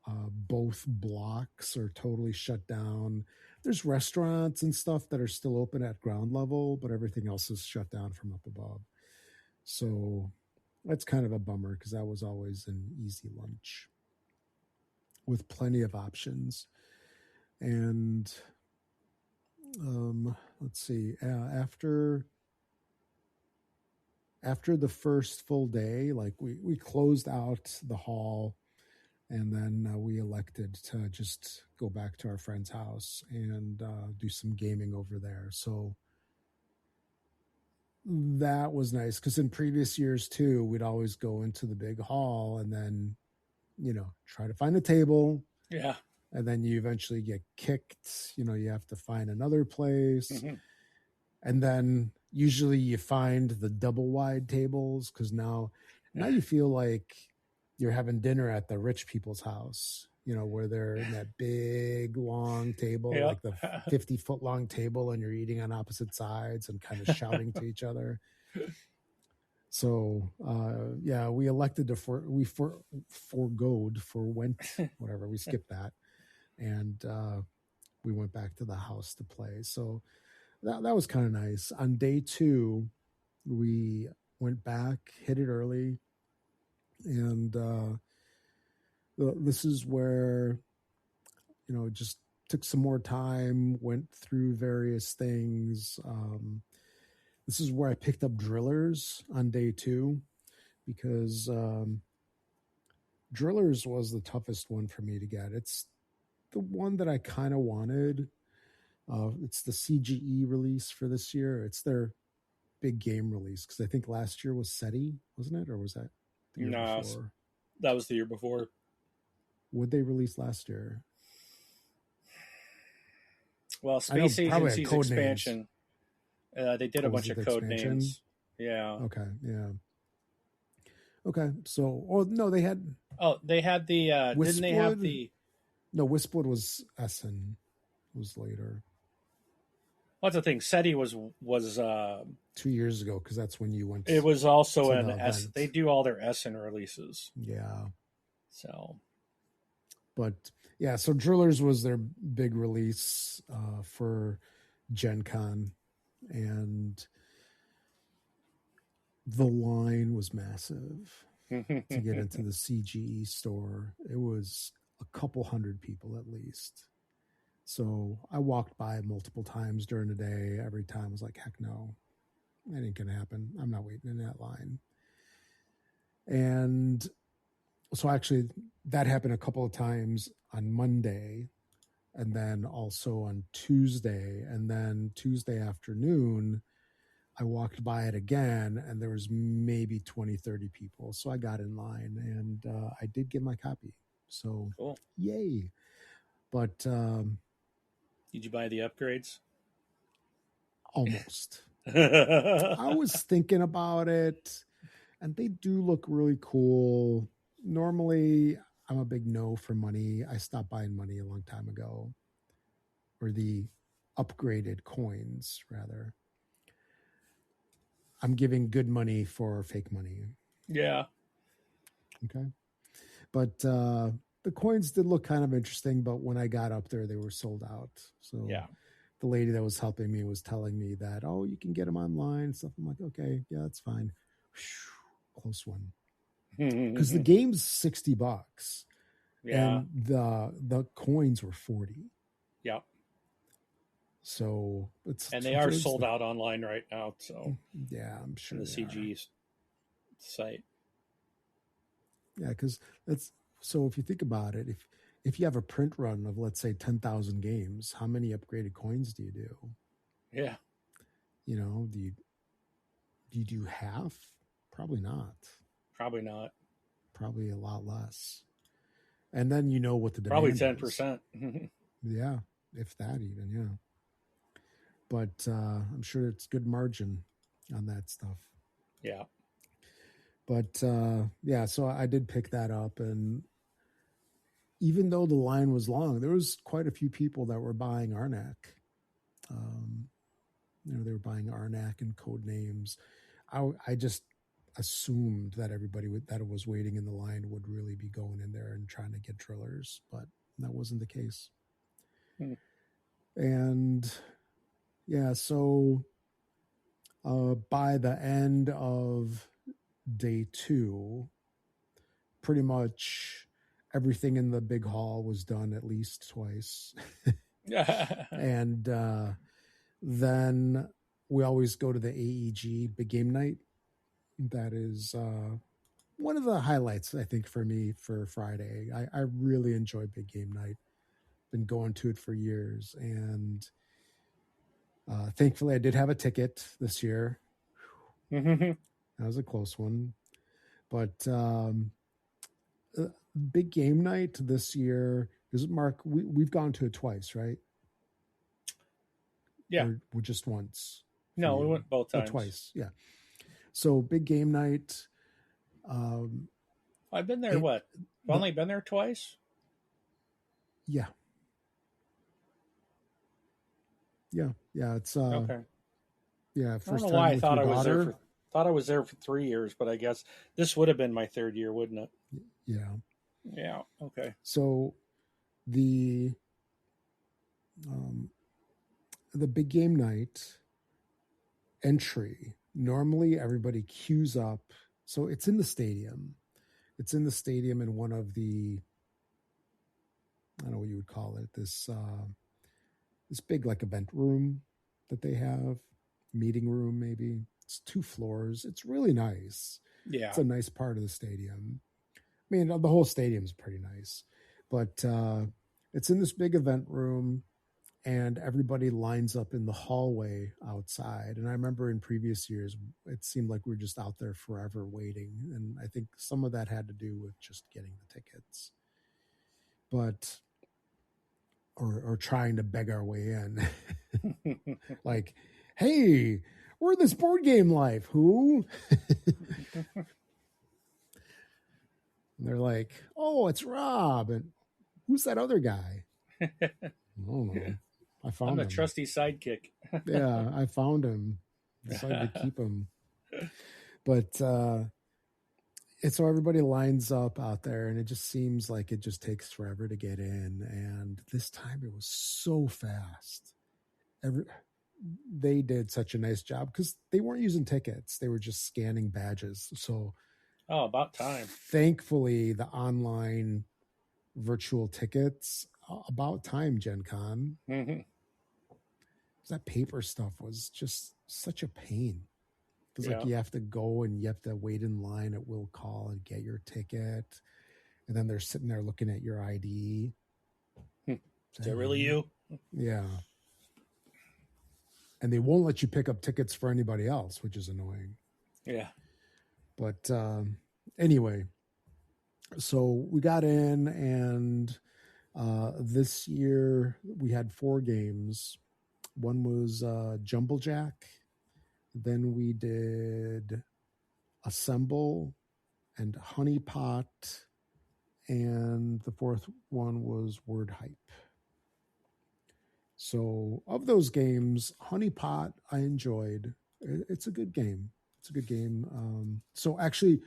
Both blocks are totally shut down. There's restaurants and stuff that are still open at ground level, but everything else is shut down from up above. So that's kind of a bummer because that was always an easy lunch with plenty of options. And let's see, after the first full day, like we closed out the hall, and then we elected to just go back to our friend's house and do some gaming over there. So that was nice because in previous years too, we'd always go into the big hall and then, try to find a table. Yeah. And then you eventually get kicked. You have to find another place. Mm-hmm. And then usually you find the double wide tables because now you feel like you're having dinner at the rich people's house, where they're in that big long table, like the 50-foot long table, and you're eating on opposite sides and kind of shouting to each other. So, we elected to whatever. We skipped that. And we went back to the house to play. So that was kind of nice. On day 2, we went back, hit it early. And this is where, just took some more time, went through various things. This is where I picked up Drillers on day 2 because Drillers was the toughest one for me to get. It's the one that I kind of wanted. It's the CGE release for this year. It's their big game release because I think last year was SETI, wasn't it? Or was that the year before? That was the year before. Would they release last year? Well, Space Agency's expansion. They did a bunch of code names. Yeah. Okay. Yeah. Okay. So, no, they had. Oh, they had the. Didn't they have the? No, Wispwood was Essen. Was later. What's the thing? SETI was 2 years ago because that's when you went. It was also an Essen. They do all their Essen releases. Yeah. So. But yeah, so Drillers was their big release for GenCon, and the line was massive to get into the CGE store. It was a couple hundred people at least. So I walked by multiple times during the day. Every time I was like, heck no, that ain't going to happen. I'm not waiting in that line. And so actually that happened a couple of times on Monday and then also on Tuesday. And then Tuesday afternoon, I walked by it again and there was maybe 20, 30 people. So I got in line and I did get my copy. So cool. Yay. But did you buy the upgrades? Almost. I was thinking about it, and they do look really cool. Normally, I'm a big no for money. I stopped buying money a long time ago, or the upgraded coins, rather. I'm giving good money for fake money. Yeah. Okay. But the coins did look kind of interesting, but when I got up there, they were sold out. So yeah. The lady that was helping me was telling me that, oh, you can get them online and stuff. I'm like, okay, yeah, that's fine. Whew, close one. Because the game's $60. Yeah. And the coins were 40. Yeah. So they are sold out online right now. So yeah, I'm sure. On the CG site. Yeah, because that's so. If you think about it, if you have a print run of, let's say, 10,000 games, how many upgraded coins do you do? Yeah. Do you do half? Probably not. Probably not. Probably a lot less. And then what the demand probably 10%. Yeah, if that even, yeah. But I'm sure it's good margin on that stuff. Yeah. But yeah, so I did pick that up, and even though the line was long, there was quite a few people that were buying Arnak. They were buying Arnak and code names. I just assumed that everybody that was waiting in the line would really be going in there and trying to get drillers, but that wasn't the case. And yeah, so by the end of day 2, pretty much everything in the big hall was done at least twice. And then we always go to the AEG big game night. That is one of the highlights, I think, for me for Friday. I really enjoy big game night. Been going to it for years, and thankfully I did have a ticket this year. That was a close one, but big game night this year, because Mark, we've gone to it twice, right? Yeah. Or just once? No, we went both times. Twice, yeah. So big game night. I've been there, I've only been there twice? Yeah. Yeah, it's okay. Yeah, first I don't know why I thought I was there thought I was there for 3 years, but I guess this would have been my 3rd year, wouldn't it? Yeah, okay. So the big game night entry, normally everybody queues up. So it's in the stadium. It's in the stadium in one of the, I don't know what you would call it, this big like event room that they have, meeting room maybe. It's 2 floors. It's really nice. Yeah. It's a nice part of the stadium. I mean, the whole stadium's pretty nice. But it's in this big event room, and everybody lines up in the hallway outside. And I remember in previous years, it seemed like we were just out there forever waiting. And I think some of that had to do with just getting the tickets. But, or trying to beg our way in. Like, hey, we're in this board game life. Who? And they're like, oh, it's Rob. And who's that other guy? I don't know. I found him. I'm a trusty sidekick. Yeah, I found him. Decided to keep him. But so everybody lines up out there, and it just seems like it just takes forever to get in. And this time it was so fast. They did such a nice job because they weren't using tickets. They were just scanning badges. So about time. Thankfully, the online virtual tickets, about time, GenCon. That paper stuff was just such a pain. Because like you have to go and you have to wait in line at will call and get your ticket. And then they're sitting there looking at your ID. Is that really you? Yeah. And they won't let you pick up tickets for anybody else, which is annoying. Yeah. But anyway, so we got in, and this year we had 4 games. One was Jumble Jack. Then we did Assemble and Honey Pot. And the 4th one was Word Hype. So of those games, Honey Pot I enjoyed. It's a good game. So actually,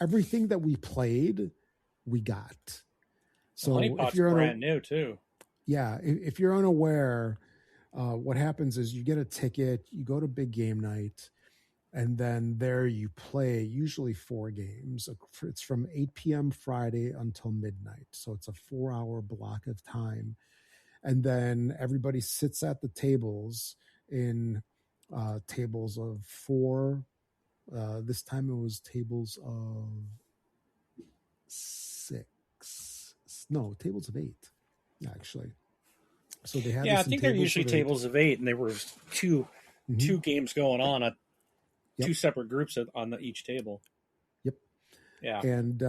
everything that we played, we got. So Honey Pot's brand new too. Yeah, if you're unaware, what happens is you get a ticket, you go to big game night, and then there you play usually 4 games. It's from 8 p.m. Friday until midnight. So it's a 4-hour block of time. And then everybody sits at the tables in tables of 4. This time it was tables of 6. No, tables of 8, actually. So they had. Yeah, I think they're usually tables of 8, and there were two games going on at 2 separate groups on each table. Yep. Yeah. And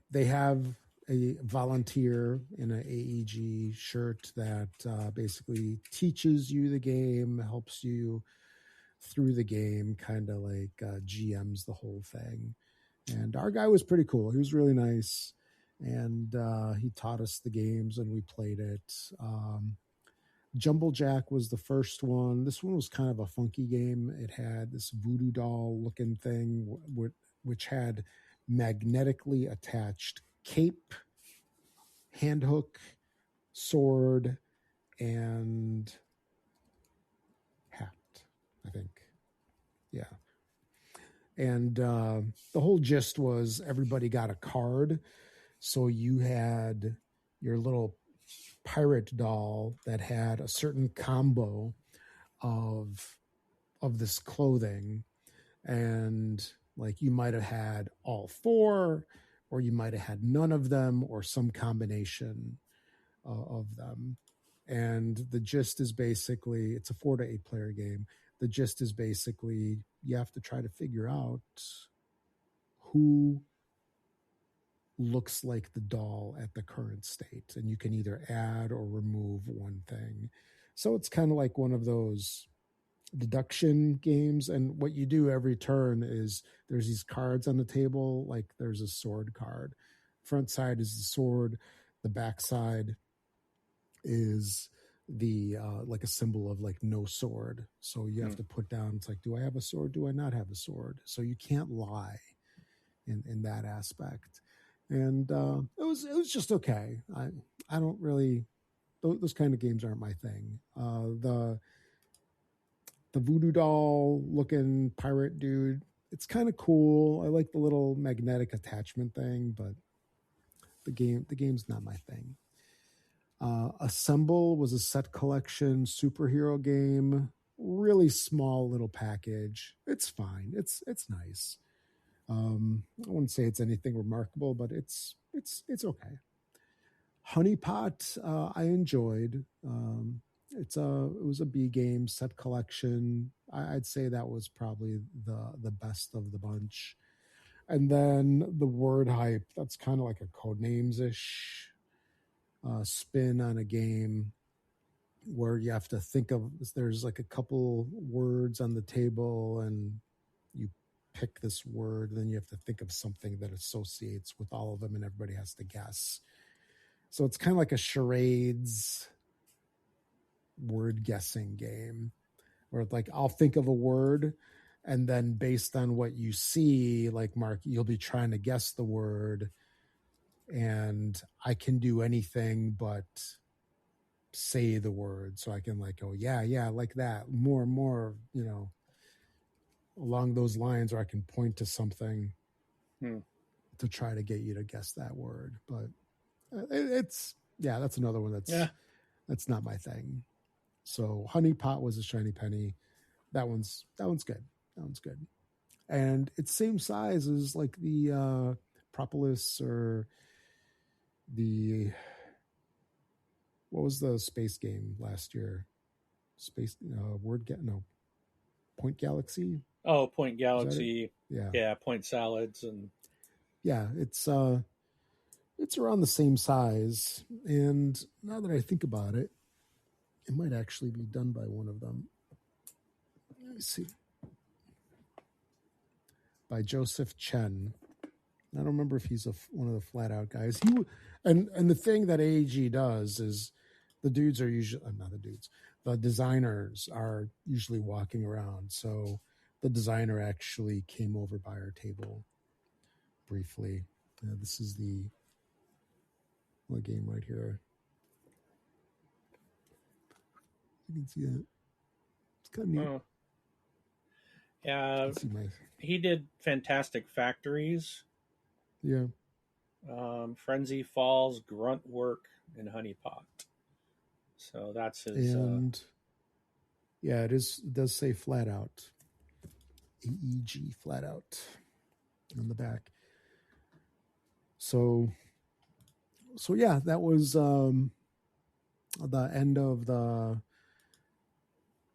they have a volunteer in an AEG shirt that basically teaches you the game, helps you through the game, kind of like GMs the whole thing. And our guy was pretty cool. He was really nice. And he taught us the games, and we played it. Jumble Jack was the first one. This one was kind of a funky game. It had this voodoo doll looking thing which had magnetically attached cape, hand hook, sword, and hat, I think. Yeah. And the whole gist was everybody got a card. So you had your little pirate doll that had a certain combo of this clothing, and like you might have had all four, or you might have had none of them, or some combination of them. And the gist is basically, it's a 4 to 8 player game. The gist is basically you have to try to figure out who looks like the doll at the current state, and you can either add or remove one thing. So it's kind of like one of those deduction games, and what you do every turn is there's these cards on the table. Like there's a sword card, front side is the sword, the back side is the like a symbol of like no sword. So you have to put down, it's like, do I have a sword, do I not have a sword? So you can't lie in that aspect. And it was just okay. I don't really, those kind of games aren't my thing. The voodoo doll looking pirate dude, it's kind of cool. I like the little magnetic attachment thing, but the game's not my thing. Assemble was a set collection superhero game, really small little package. It's fine. It's nice. I wouldn't say it's anything remarkable, but it's okay. Honeypot, I enjoyed. It was a B game set collection. I'd say that was probably the best of the bunch. And then the Word Hype, that's kind of like a Codenames-ish spin on a game where you have to think of, there's like a couple words on the table and you pick this word, and then you have to think of something that associates with all of them, and everybody has to guess. So it's kind of like a charades word guessing game where like I'll think of a word, and then based on what you see, like Mark, you'll be trying to guess the word, and I can do anything but say the word. So I can like, oh yeah, like that, more, along those lines, or I can point to something to try to get you to guess that word. But it's that's another one that's not my thing. So Honeypot was a shiny penny. That one's good. That one's good. And it's same size as like the Propolis, or the, what was the space game last year? Point Galaxy. Oh, Point Galaxy. Yeah, Point Salads. And yeah, it's around the same size. And now that I think about it, it might actually be done by one of them. Let me see. By Joseph Chen. I don't remember if he's one of the Flat Out guys. And the thing that AEG does is the dudes are usually, not the dudes, the designers are usually walking around. So the designer actually came over by our table briefly. This is the game right here. You can see that. It's kind of neat. Oh. Yeah, he did Fantastic Factories. Yeah. Frenzy Falls, Grunt Work, and Honeypot. So that's his. And it does say Flat Out. AEG Flat Out on the back. So yeah, that was the end of the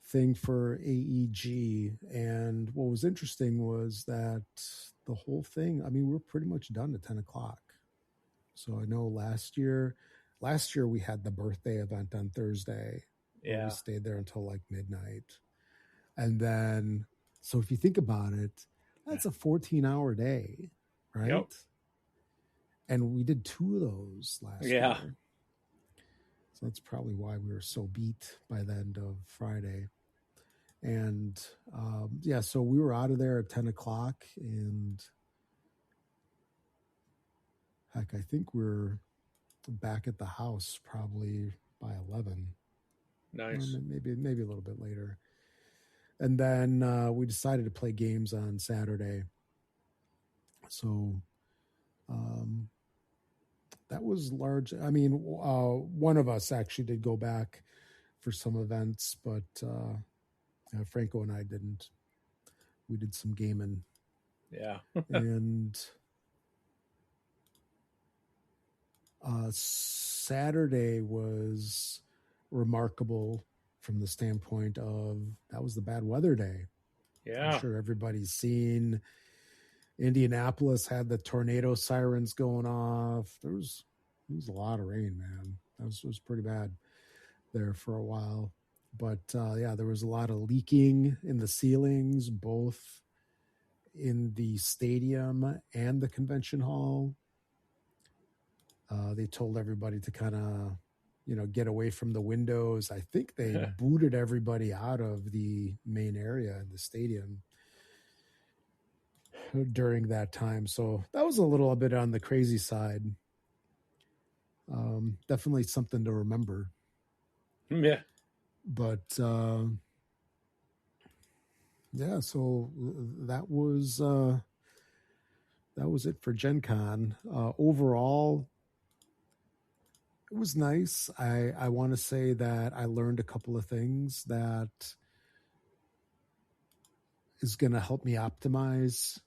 thing for AEG. And what was interesting was that the whole thing, I mean, we're pretty much done at 10 o'clock. So I know last year we had the birthday event on Thursday. Yeah. We stayed there until like midnight. And then, so if you think about it, that's a 14-hour day, right? Yep. And we did 2 of those last year. So that's probably why we were so beat by the end of Friday. And so we were out of there at 10 o'clock, and back. I think we're back at the house probably by 11. Nice. Or maybe a little bit later. And then we decided to play games on Saturday. So that was large. I mean, one of us actually did go back for some events, but Franco and I didn't. We did some gaming. Yeah. And Saturday was remarkable from the standpoint of that was the bad weather day. Yeah. I'm sure everybody's seen Indianapolis had the tornado sirens going off. There was a lot of rain, man. That was pretty bad there for a while. But yeah, there was a lot of leaking in the ceilings, both in the stadium and the convention hall. They told everybody to kind of, get away from the windows. I think they booted everybody out of the main area in the stadium during that time. So that was a little bit on the crazy side. Definitely something to remember. Yeah. But yeah, so that was it for Gen Con. Overall, it was nice. I want to say that I learned a couple of things that is going to help me optimize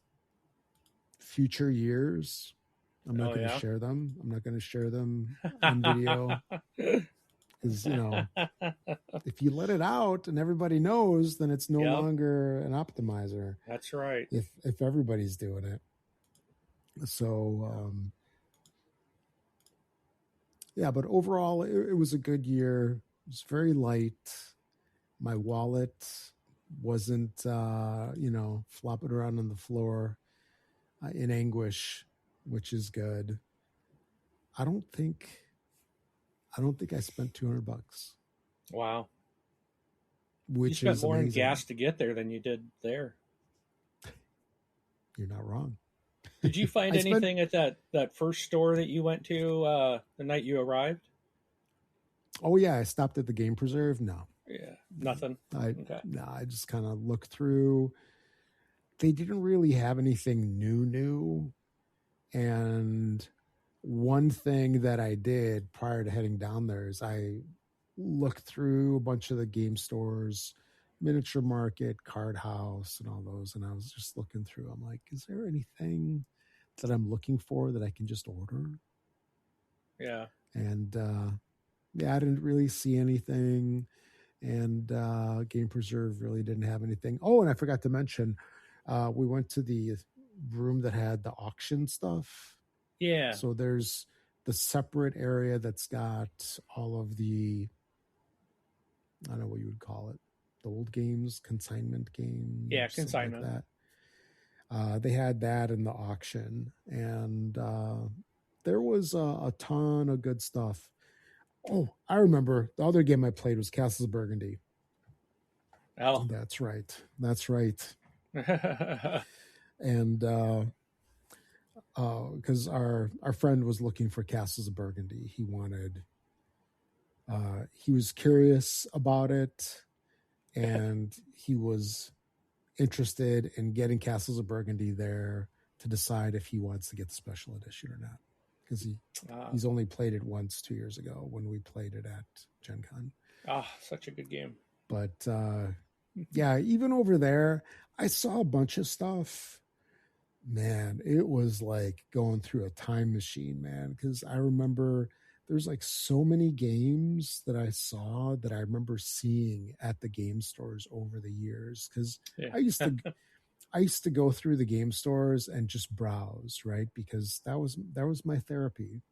future years. I'm not going to share them. I'm not going to share them on video because, if you let it out and everybody knows, then it's no longer an optimizer. That's right. If everybody's doing it. So, yeah, but overall, it was a good year. It was very light. My wallet wasn't, flopping around on the floor in anguish, which is good. I don't think I spent $200. Wow. Which you spent is more amazing. in gas to get there than you did there. You're not wrong. Did you find anything at that first store that you went to the night you arrived? Oh yeah, I stopped at the Game Preserve. No. Yeah, nothing. I just kind of looked through. They didn't really have anything new. And one thing that I did prior to heading down there is I looked through a bunch of the game stores, Miniature Market, Card House, and all those. And I was just looking through. I'm like, is there anything that I'm looking for that I can just order? Yeah. And I didn't really see anything. And Game Preserve really didn't have anything. Oh, and I forgot to mention, we went to the room that had the auction stuff. Yeah. So there's the separate area that's got all of the, I don't know what you would call it, the old games, consignment games. Yeah, consignment. Like that. They had that in the auction, and there was a ton of good stuff. Oh, I remember the other game I played was Castles of Burgundy. Oh, that's right. And because our friend was looking for Castles of Burgundy, he was curious about it, and he was interested in getting Castles of Burgundy there to decide if he wants to get the special edition or not. Because he's only played it once 2 years ago when we played it at Gen Con. Such a good game. But yeah, even over there, I saw a bunch of stuff. Man, it was like going through a time machine, man. Because I remember there's like so many games that I saw that I remember seeing at the game stores over the years. Because I used to go through the game stores and just browse, right? Because that was my therapy.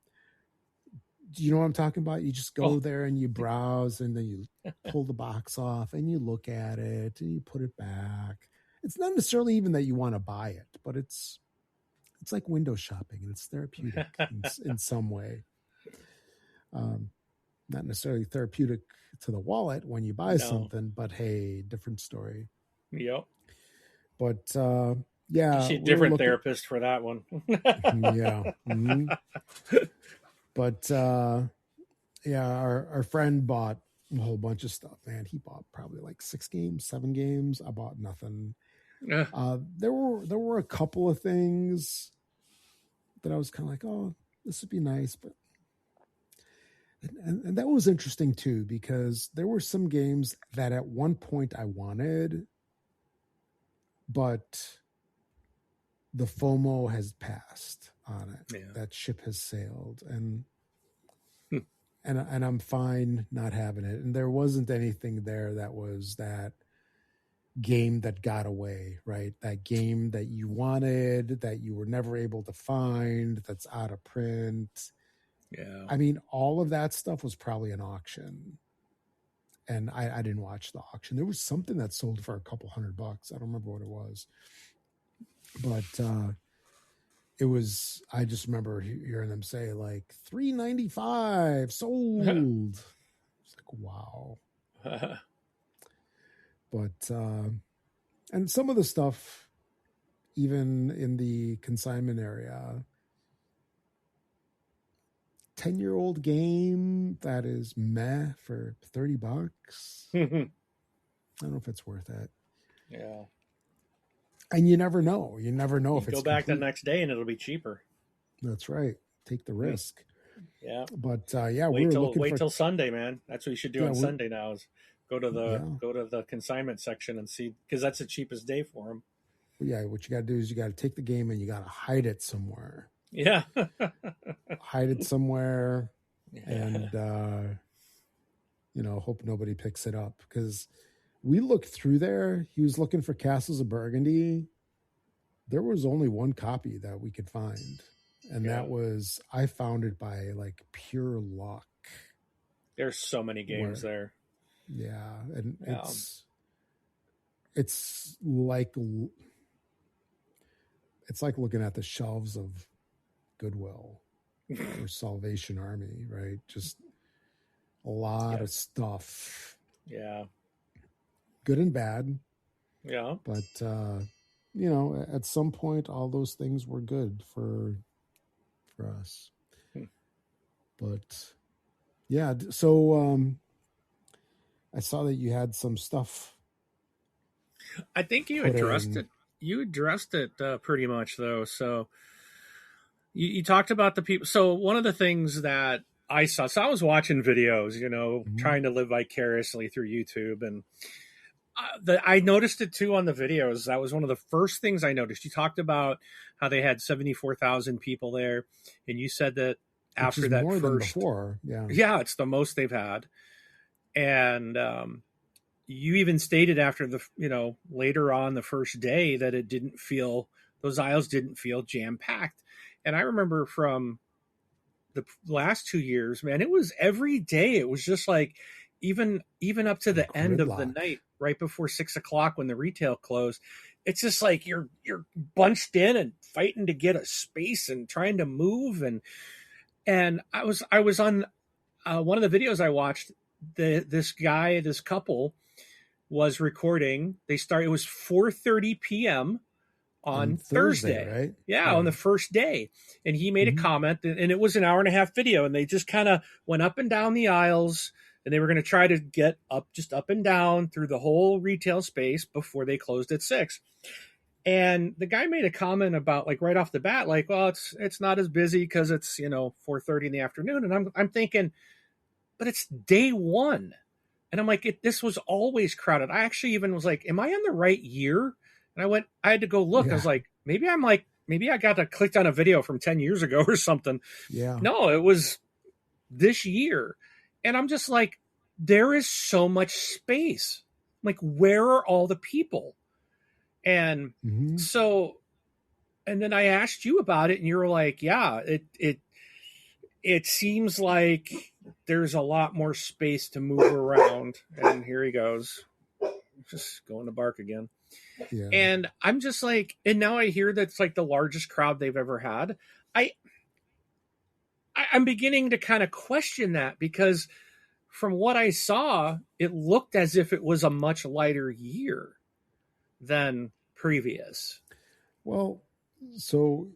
Do you know what I'm talking about? You just go there and you browse, and then you pull the box off and you look at it and you put it back. It's not necessarily even that you want to buy it, but it's like window shopping, and it's therapeutic in some way. Not necessarily therapeutic to the wallet when you buy something, but hey, different story. Yep. But Yeah. You see a different therapist for that one. Yeah. Mm-hmm. But yeah, our friend bought a whole bunch of stuff, man. He bought probably like 6 games, 7 games. I bought nothing. There were a couple of things that I was kind of like, oh, this would be nice, but and that was interesting too, because there were some games that at one point I wanted, but the FOMO has passed on it. Yeah. That ship has sailed, and I'm fine not having it. And there wasn't anything there that was that game that got away, right? That game that you wanted, that you were never able to find, that's out of print. Yeah. I mean, all of that stuff was probably an auction. And I didn't watch the auction. There was something that sold for a couple $100. I don't remember what it was. But it was, I just remember hearing them say like $3.95 sold. It's like, wow. But and some of the stuff, even in the consignment area, 10-year-old game that is meh for $30. I don't know if it's worth it. Yeah. And you never know. You never know if it's go back the next day and it'll be cheaper. That's right. Take the risk. Yeah. But yeah, wait till Sunday, man. That's what you should do on Sunday now is go to the consignment section and see, because that's the cheapest day for them. Yeah, what you got to do is you got to take the game and you got to hide it somewhere. Yeah. Hide it somewhere and hope nobody picks it up, because we looked through there. He was looking for Castles of Burgundy. There was only one copy that we could find, and that was, I found it by like pure luck. There's so many games there. Yeah, and it's like looking at the shelves of Goodwill or Salvation Army, right? Just a lot of stuff. Yeah. Good and bad. Yeah. But at some point all those things were good for us. But yeah, so I saw that you had some stuff. I think you addressed it. You addressed it pretty much, though. So you talked about the people. So one of the things that I saw, so I was watching videos, trying to live vicariously through YouTube, and I noticed it too on the videos. That was one of the first things I noticed. You talked about how they had 74,000 people there, and you said that after that more first, than before. Yeah, it's the most they've had, and you even stated after the later on the first day that it didn't feel, those aisles didn't feel jam packed. And I remember from the last 2 years, man, it was every day. It was just like, even up to the end of the night, right before 6 o'clock when the retail closed, it's just like you're bunched in and fighting to get a space and trying to move. And I was on one of the videos I watched. This couple was recording. It was 4:30 p.m. on Thursday, right? Yeah, on the first day. And he made a comment, and it was an hour and a half video, and they just kind of went up and down the aisles, and they were going to try to get up and down through the whole retail space before they closed at 6. And the guy made a comment about, like, right off the bat, like, well, it's not as busy because it's 4:30 in the afternoon. And I'm thinking, but it's day one. And I'm like, this was always crowded. I actually even was like, am I in the right year? And I had to go look. Yeah. I was like, maybe I clicked on a video from 10 years ago or something. Yeah. No, it was this year. And I'm just like, there is so much space. I'm like, where are all the people? And so, and then I asked you about it, and you were like, yeah, it seems like there's a lot more space to move around. And here he goes, just going to bark again. Yeah. And I'm just like, and now I hear that's like the largest crowd they've ever had. I'm beginning to kind of question that, because from what I saw, it looked as if it was a much lighter year than previous. Well, so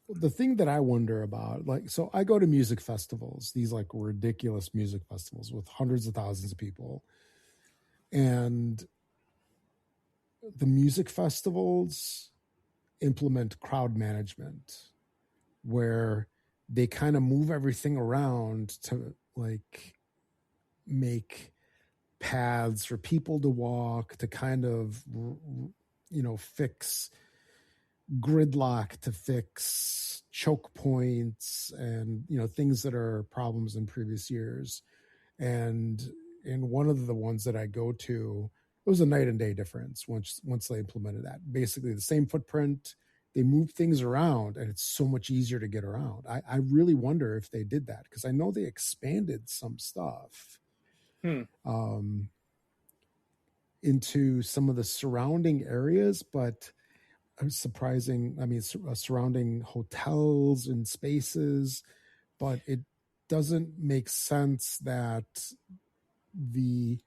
the thing that I wonder about, like, so I go to music festivals, these like ridiculous music festivals with hundreds of thousands of people. And the music festivals implement crowd management where they kind of move everything around to like make paths for people to walk, to kind of, fix gridlock, to fix choke points and, things that are problems in previous years. And in one of the ones that I go to, it was a night and day difference once they implemented that. Basically the same footprint, they move things around and it's so much easier to get around. I really wonder if they did that because I know they expanded some stuff into some of the surrounding areas, but surrounding hotels and spaces, but it doesn't make sense that the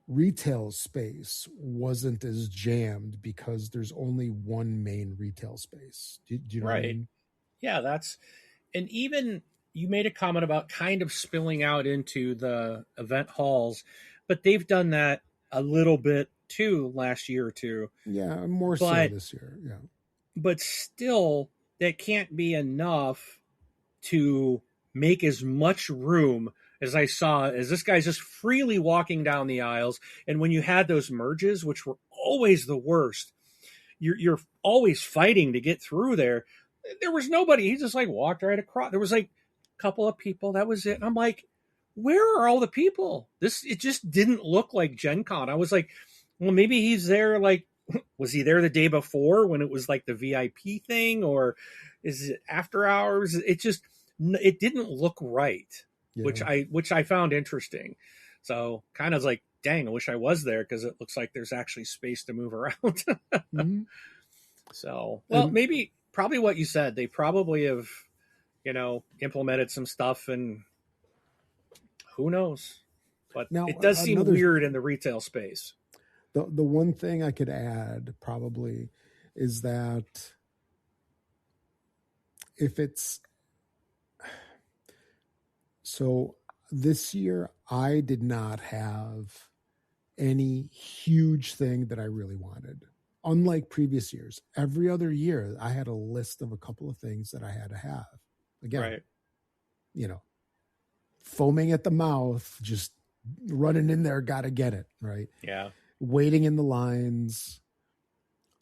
retail space wasn't as jammed because there's only one main retail space. Do you know what I mean? Yeah, and even you made a comment about kind of spilling out into the event halls, but they've done that a little bit too last year or two. Yeah, more so this year. Yeah. But still, that can't be enough to make as much room as I saw as this guy's just freely walking down the aisles. And when you had those merges, which were always the worst, you're always fighting to get through there. There was nobody. He just like walked right across. There was like a couple of people. That was it. And I'm like, where are all the people? It just didn't look like GenCon. I was like, well, maybe he's there. Like, was he there the day before when it was like the VIP thing, or is it after hours? It didn't look right, yeah. which I found interesting. So kind of like, dang, I wish I was there because it looks like there's actually space to move around. Mm-hmm. So, well, maybe probably what you said. They probably have, implemented some stuff, and who knows? But now, it does seem weird in the retail space. The one thing I could add probably is that if it's so this year, I did not have any huge thing that I really wanted. Unlike previous years, every other year I had a list of a couple of things that I had to have. Again, right. Foaming at the mouth, just running in there, got to get it, right? Yeah. Waiting in the lines.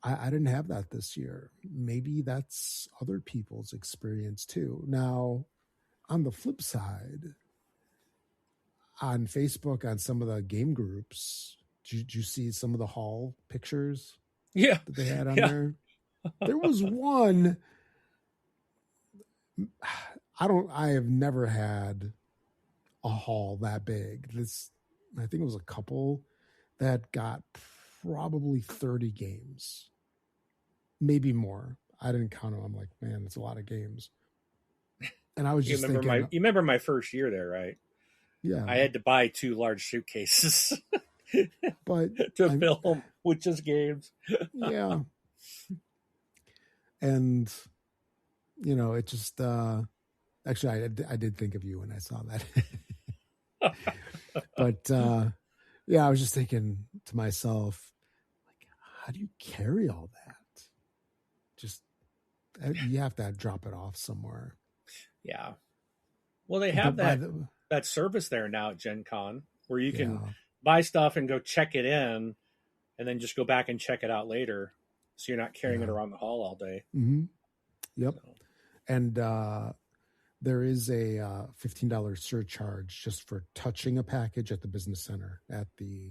I didn't have that this year. Maybe that's other people's experience too. Now, on the flip side, on Facebook, on some of the game groups, did you see some of the hall pictures? Yeah, that they had on there. There was one. I have never had a hall that big. I think it was a couple that got probably 30 games, maybe more. I didn't count them. I'm like, man, it's a lot of games. And I was just thinking. You remember my first year there, right? Yeah. I had to buy 2 large suitcases. But to film with just games. Yeah. And it just actually I did think of you when I saw that. But I was just thinking to myself, like, how do you carry all that? Just you have to drop it off somewhere. Yeah. Well, they have that service there now at GenCon where you can buy stuff and go check it in and then just go back and check it out later. So you're not carrying it around the hall all day. Mm-hmm. Yep. So. And there is a $15 surcharge just for touching a package at the business center, at the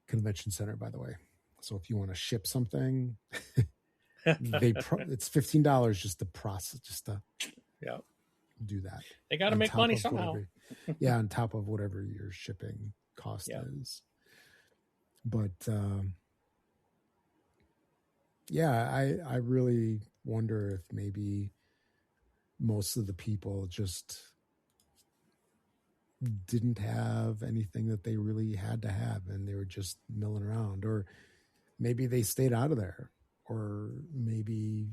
convention center, by the way. So if you want to ship something, it's $15 just to process, just to do that. They got to make money somehow. On top of whatever your shipping cost is. But I really wonder if maybe most of the people just didn't have anything that they really had to have and they were just milling around, or maybe they stayed out of there. or maybe,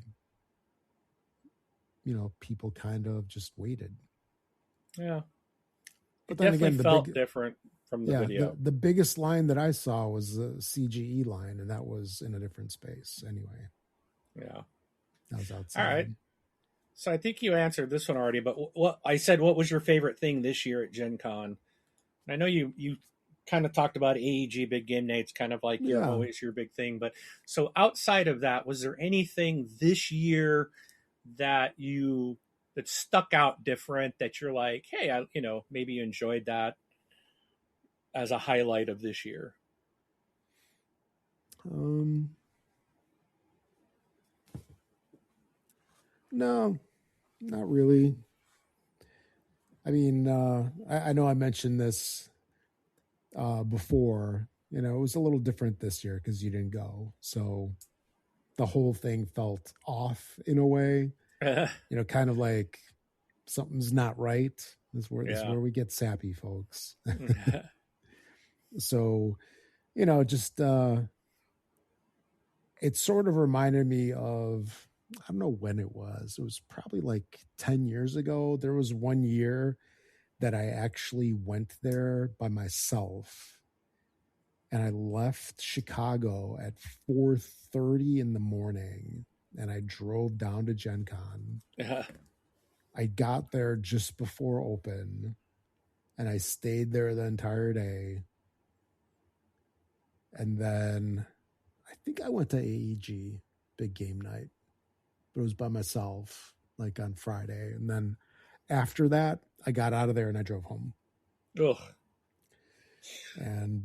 people kind of just waited. Yeah. But it then definitely again, felt different from the video. The biggest line that I saw was the CGE line, and that was in a different space anyway. Yeah. That was outside. All right. So I think you answered this one already, but what was your favorite thing this year at Gen Con? I know you kind of talked about AEG Big Game Nights, kind of like always your big thing. But so outside of that, was there anything this year that stuck out different that you're like, hey, maybe you enjoyed that as a highlight of this year? No, not really. I mean, I know I mentioned this before. It was a little different this year because you didn't go. So the whole thing felt off in a way. Kind of like something's not right. This is where we get sappy, folks. So, just it sort of reminded me of, I don't know when it was. It was probably like 10 years ago. There was one year that I actually went there by myself. And I left Chicago at 4:30 in the morning, and I drove down to Gen Con. I got there just before open, and I stayed there the entire day. And then I think I went to AEG Big Game Night, but it was by myself, like on Friday. And then after that, I got out of there and I drove home. Ugh. And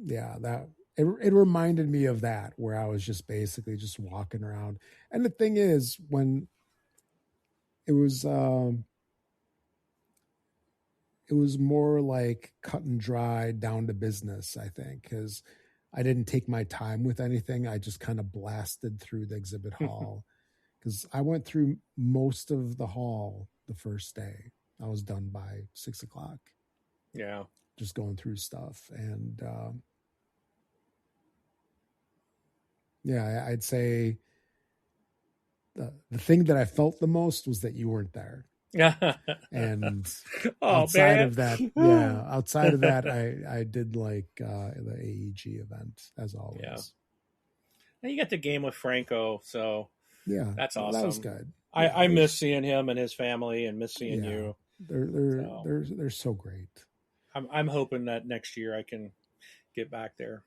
that it reminded me of that, where I was just basically just walking around. And the thing is, when it was more like cut and dry, down to business, I think, because I didn't take my time with anything. I just kind of blasted through the exhibit hall, because I went through most of the hall the first day. I was done by 6:00. Yeah. Just going through stuff. And I'd say the thing that I felt the most was that you weren't there. And outside of that, I did like the AEG event as always. Yeah. And you got the game with Franco, so that's awesome. That was good. I miss seeing him and his family, and miss seeing you. They're so great. I'm hoping that next year I can get back there.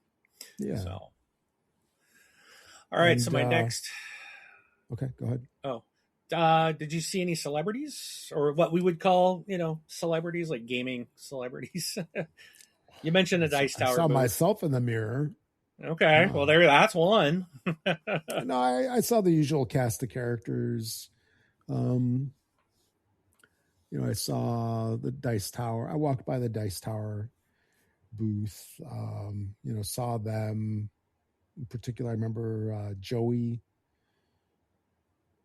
Yeah. So, all right. So my next. Okay, go ahead. Oh, did you see any celebrities, or what we would call, celebrities, like gaming celebrities? You mentioned the Dice Tower. I saw myself in the mirror. Okay, well, that's one. No, I saw the usual cast of characters. I saw the Dice Tower. I walked by the Dice Tower booth. Saw them. In particular, I remember Joey.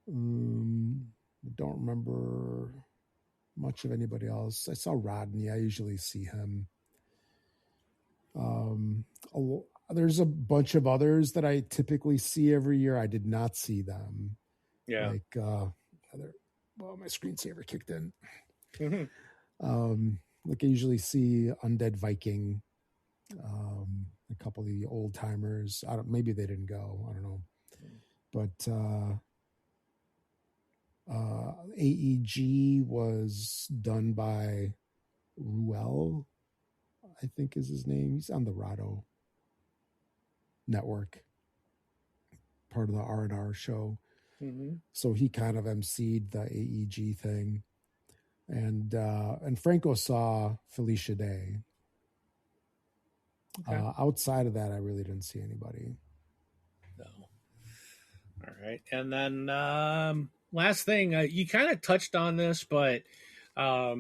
I don't remember much of anybody else. I saw Rodney. I usually see him. There's a bunch of others that I typically see every year. I did not see them. Yeah. Like, my screensaver kicked in. Mm-hmm. Like I usually see Undead Viking, a couple of the old timers. Maybe they didn't go. I don't know. But AEG was done by Ruel, I think is his name. He's on the Rado network, part of the R&R show. Mm-hmm. So he kind of emceed the AEG thing. And Franco saw Felicia Day. Okay. Outside of that, I really didn't see anybody. No. All right. And then last thing, you kind of touched on this, but I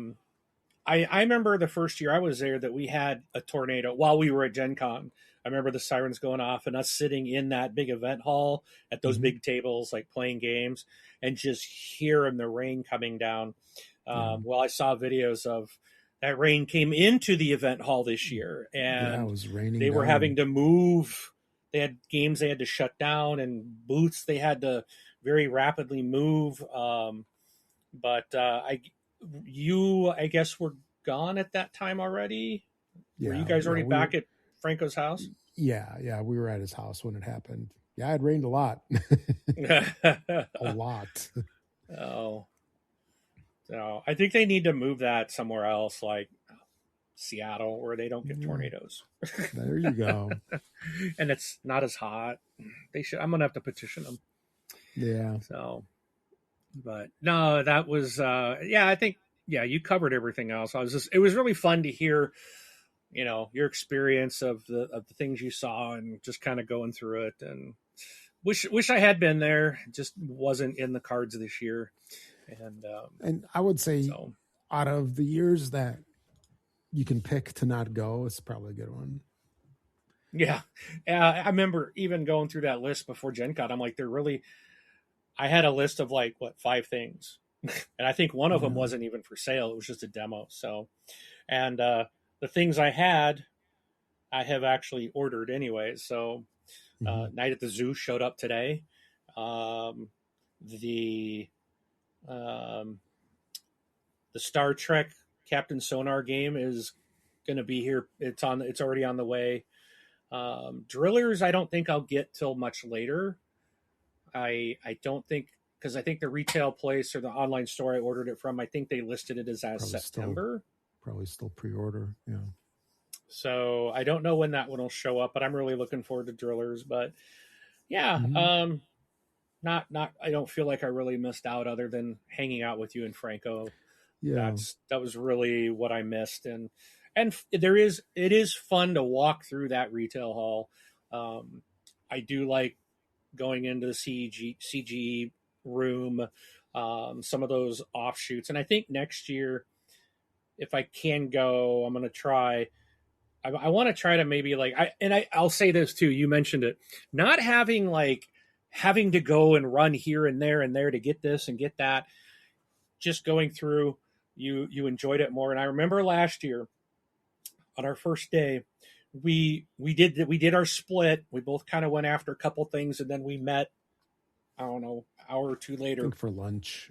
remember the first year I was there that we had a tornado while we were at Gen Con. I remember the sirens going off and us sitting in that big event hall at those big tables, like playing games, and just hearing the rain coming down. Well, I saw videos of that rain came into the event hall this year, and it was raining. They were having to move they had games they had to shut down and booths they had to very rapidly move. But I guess were gone at that time already. Were you guys already back at Franco's house? Yeah, we were at his house when it happened. Yeah, it rained a lot. A lot. Oh. So I think they need to move that somewhere else, like Seattle, where they don't get tornadoes. There you go. And it's not as hot. They should. I'm gonna have to petition them. Yeah. So, but no, that was I think you covered everything else. It was really fun to hear, your experience of the things you saw and just kind of going through it. And wish I had been there. Just wasn't in the cards this year. And I would say out of the years that you can pick to not go, it's probably a good one. Yeah. I remember even going through that list before GenCon. I'm like, I had a list of 5 things. And I think one of them wasn't even for sale. It was just a demo. So, and the things I have actually ordered anyway. So Night at the Zoo showed up today. The Star Trek Captain Sonar game is going to be here. It's already on the way. Drillers, I don't think I'll get till much later. I don't think, because I think the retail place or the online store I ordered it from, I think they listed it as September. Probably still pre-order. Yeah. So I don't know when that one will show up, but I'm really looking forward to Drillers. But yeah, not I don't feel like I really missed out other than hanging out with you and Franco. Yeah. That was really what I missed. And it is fun to walk through that retail hall. I do like going into the CG room, some of those offshoots. And I think next year, if I can go, I'm going to try. I want to try to maybe I'll say this too. You mentioned it, not having to go and run here and there to get this and get that. Just going through, you enjoyed it more. And I remember last year on our first day, we did our split. We both kind of went after a couple things, and then we met, I don't know, an hour or two later, I think for lunch.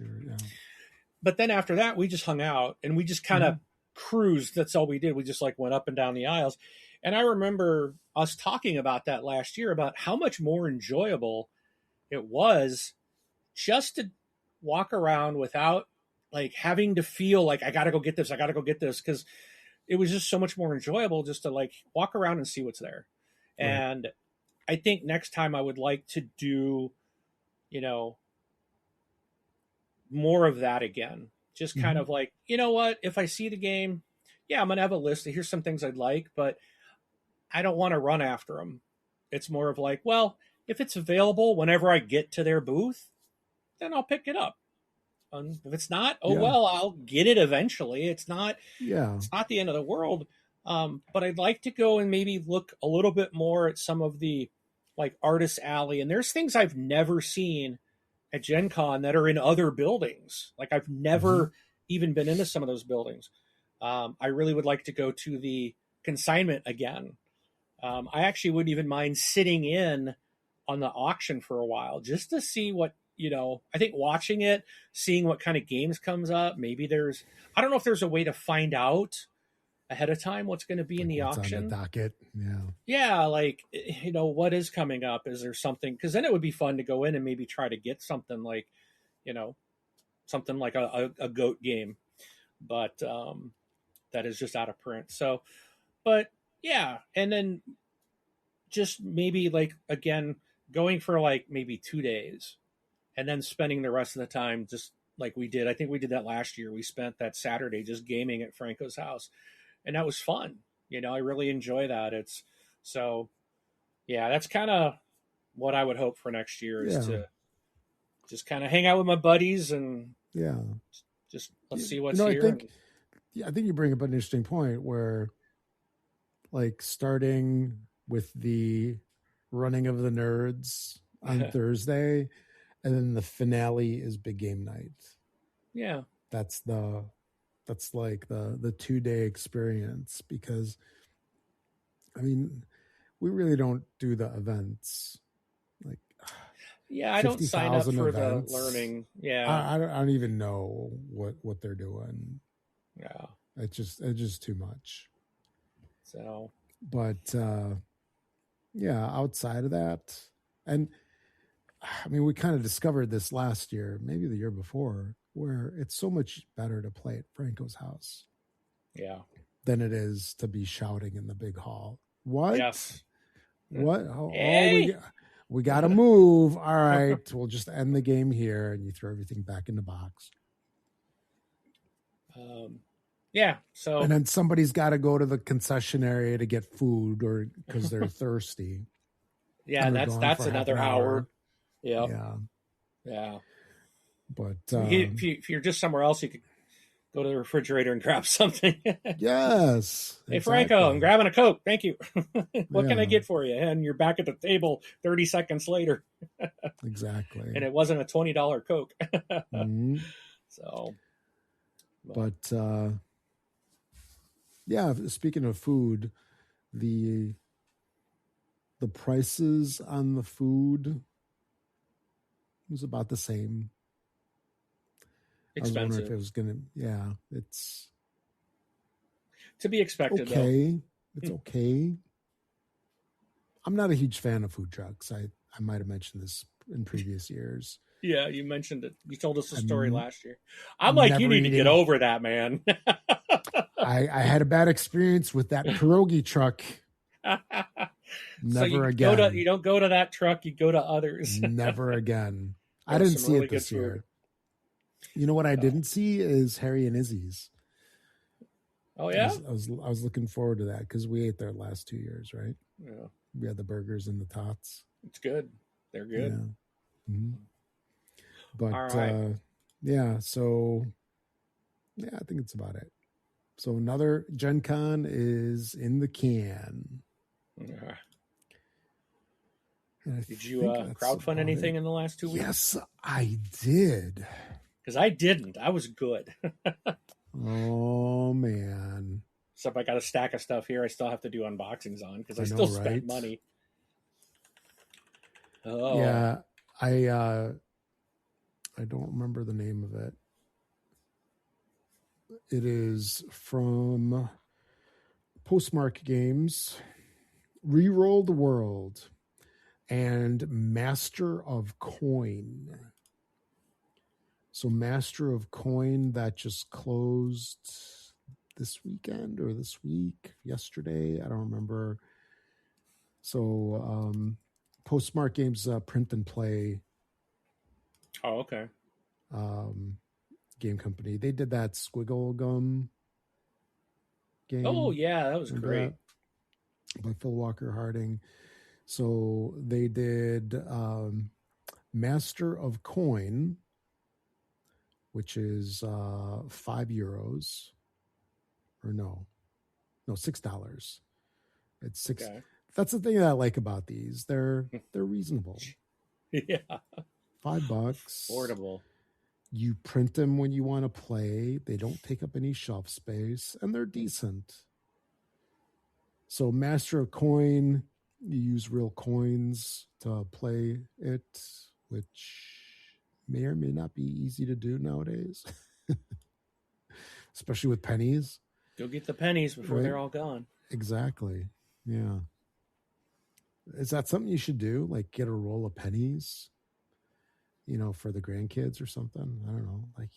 But then after that, we just hung out and we just kind of cruised. That's all we did. We just went up and down the aisles. And I remember us talking about that last year, about how much more enjoyable it was just to walk around without having to feel like I got to go get this. Because it was just so much more enjoyable just to walk around and see what's there. Right. And I think next time I would like to do, more of that again. Just kind of what, if I see the game, I'm going to have a list of here's some things I'd like, but I don't want to run after them. It's more of if it's available whenever I get to their booth, then I'll pick it up. If it's not, I'll get it eventually. It's not the end of the world. But I'd like to go and maybe look a little bit more at some of the Artist Alley. And there's things I've never seen at GenCon that are in other buildings. I've never even been into some of those buildings. I really would like to go to the consignment again. I actually wouldn't even mind sitting in on the auction for a while just to see what, I think watching it, seeing what kind of games comes up. Maybe I don't know if there's a way to find out ahead of time what's going to be in the auction. On the docket. Yeah. What is coming up? Is there something? Because then it would be fun to go in and maybe try to get something something like a GOAT game, but that is just out of print. So, but yeah. And then just maybe again, going for maybe 2 days and then spending the rest of the time just like we did. I think we did that last year. We spent that Saturday just gaming at Franco's house, and that was fun. I really enjoy that. That's kind of what I would hope for next year is to just kind of hang out with my buddies and just let's see what's here. I think you bring up an interesting point where starting with the running of the nerds on Thursday, and then the finale is big game night. Yeah. That's the 2-day experience, because I mean, we really don't do the events. Like, yeah, I don't sign up for events. the learning. Yeah, I don't even know what they're doing. Yeah, it's just too much. So, but yeah, outside of that, and I mean, we kind of discovered this last year, maybe the year before, where it's so much better to play at Franco's house. Yeah. Than it is to be shouting in the big hall. What? Yes. What? Hey! We got to move. All right, we'll just end the game here, and you throw everything back in the box. Yeah. So, and then somebody's got to go to the concession area to get food, or because they're thirsty. Yeah, that's another hour. Yep. Yeah. Yeah. But if you're just somewhere else, you could go to the refrigerator and grab something. Yes. Hey, Franco, I'm grabbing a Coke. Thank you. What can I get for you? And you're back at the table 30 seconds later. Exactly. And it wasn't a $20 Coke. Mm-hmm. So. But yeah, speaking of food, the prices on the food was about the same. Expensive. I was wondering if it was gonna. Yeah, it's to be expected. Okay, though. It's okay. I'm not a huge fan of food trucks. I might have mentioned this in previous years. Yeah, you mentioned it. You told us the story last year. I'm like, you need to get over that, man. I had a bad experience with that pierogi truck. Never again. You don't go to that truck. You go to others. Never again. I didn't see it this year. You know what I didn't see is Harry and Izzy's. Oh yeah, I was looking forward to that because we ate there last 2 years, right? Yeah, we had the burgers and the tots. It's good. They're good. Yeah. Mm-hmm. But yeah, so yeah, I think it's about it. So another GenCon is in the can. Yeah. Did you crowdfund anything in the last 2 weeks? Yes, I did. Because I didn't. I was good. Oh, man. Except I got a stack of stuff here I still have to do unboxings on because I still spent money. Oh. Yeah, I don't remember the name of it. It is from Postmark Games, Reroll the World, and Master of Coin. So Master of Coin, that just closed this weekend or this week, yesterday, I don't remember. So Postmark Games print and play. Oh, okay. Game company. They did that Squiggle Gum game. Oh yeah, that was great. By Phil Walker Harding. So they did Master of Coin, which is €5, or no, $6. It's $6. Okay. That's the thing that I like about these. They're reasonable. Yeah, $5. Affordable. You print them when you want to play. They don't take up any shelf space, and they're decent. So Master of Coin, you use real coins to play it, which may or may not be easy to do nowadays, especially with pennies. Go get the pennies before they're all gone. Exactly. Yeah. Is that something you should do? Like get a roll of pennies, for the grandkids or something? I don't know. Like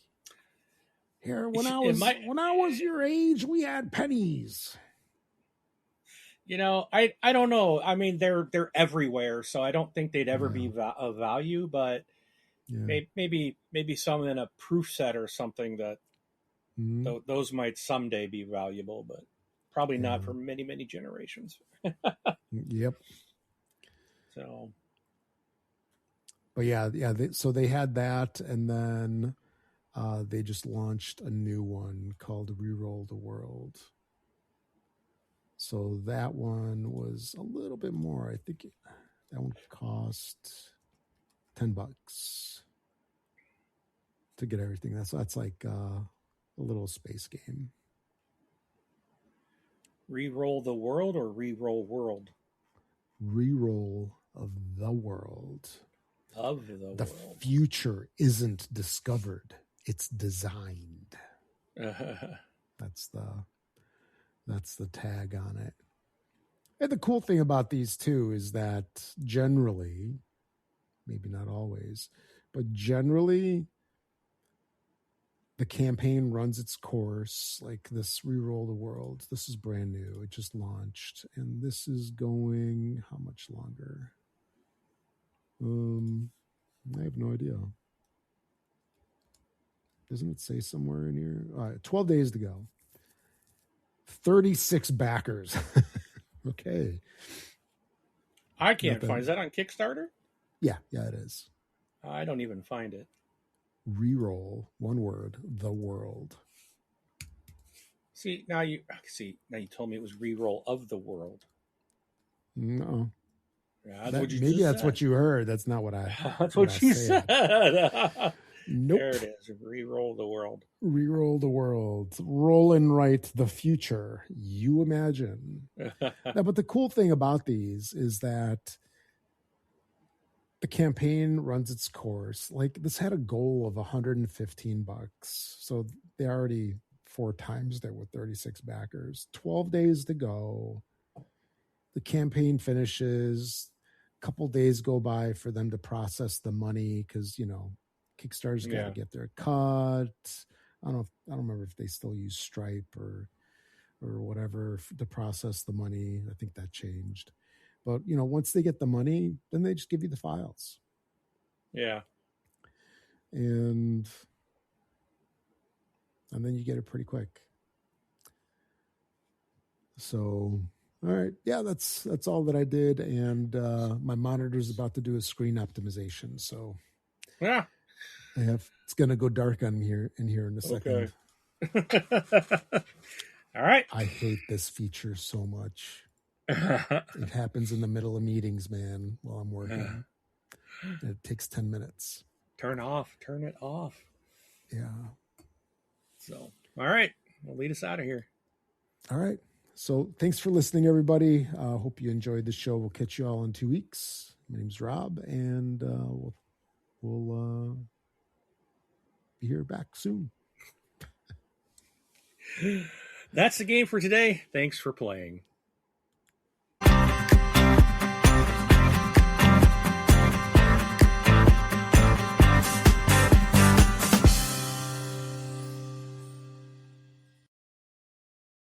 here, when I was your age, we had pennies. I don't know. I mean, they're everywhere, so I don't think they'd ever be of value. But maybe some in a proof set or something that those might someday be valuable, but probably not for many, many generations. Yep. So, but yeah. So they had that, and then they just launched a new one called Reroll the World. So that one was a little bit more. I think that one cost $10 to get everything. That's like a little space game. Reroll the World or Reroll World? Reroll of the world. Of the The world. future isn't discovered, it's designed. That's the tag on it. And the cool thing about these two is that generally, maybe not always, but generally the campaign runs its course. Like this Reroll the World, this is brand new. It just launched. And this is going how much longer? I have no idea. Doesn't it say somewhere in here? 12 days to go. 36 backers. Okay. I can't find. Is that on Kickstarter? Yeah, it is. I don't even find it. Reroll, one word, the world. Now you told me it was Reroll of the world. No. Yeah, maybe that's what you heard. That's not what I. That's what you said. Nope. There it is. Reroll the world. Reroll the world. Roll and write the future. You imagine. But the cool thing about these is that the campaign runs its course. Like this had a goal of $115. So they already 4 times there with 36 backers. 12 days to go. The campaign finishes. A couple days go by for them to process the money because, Kickstarter's got to get their cut. I don't remember if they still use Stripe or whatever to process the money. I think that changed. But, once they get the money, then they just give you the files. Yeah. And then you get it pretty quick. So, all right. Yeah, that's all that I did. And my monitor's about to do a screen optimization. So yeah, it's going to go dark on me in a second. Okay. All right. I hate this feature so much. It happens in the middle of meetings, man, while I'm working. It takes 10 minutes. Turn it off. Yeah. So, all right. We'll lead us out of here. All right. So thanks for listening, everybody. Hope you enjoyed the show. We'll catch you all in 2 weeks. My name's Rob, and we'll be here back soon. That's the game for today. Thanks for playing.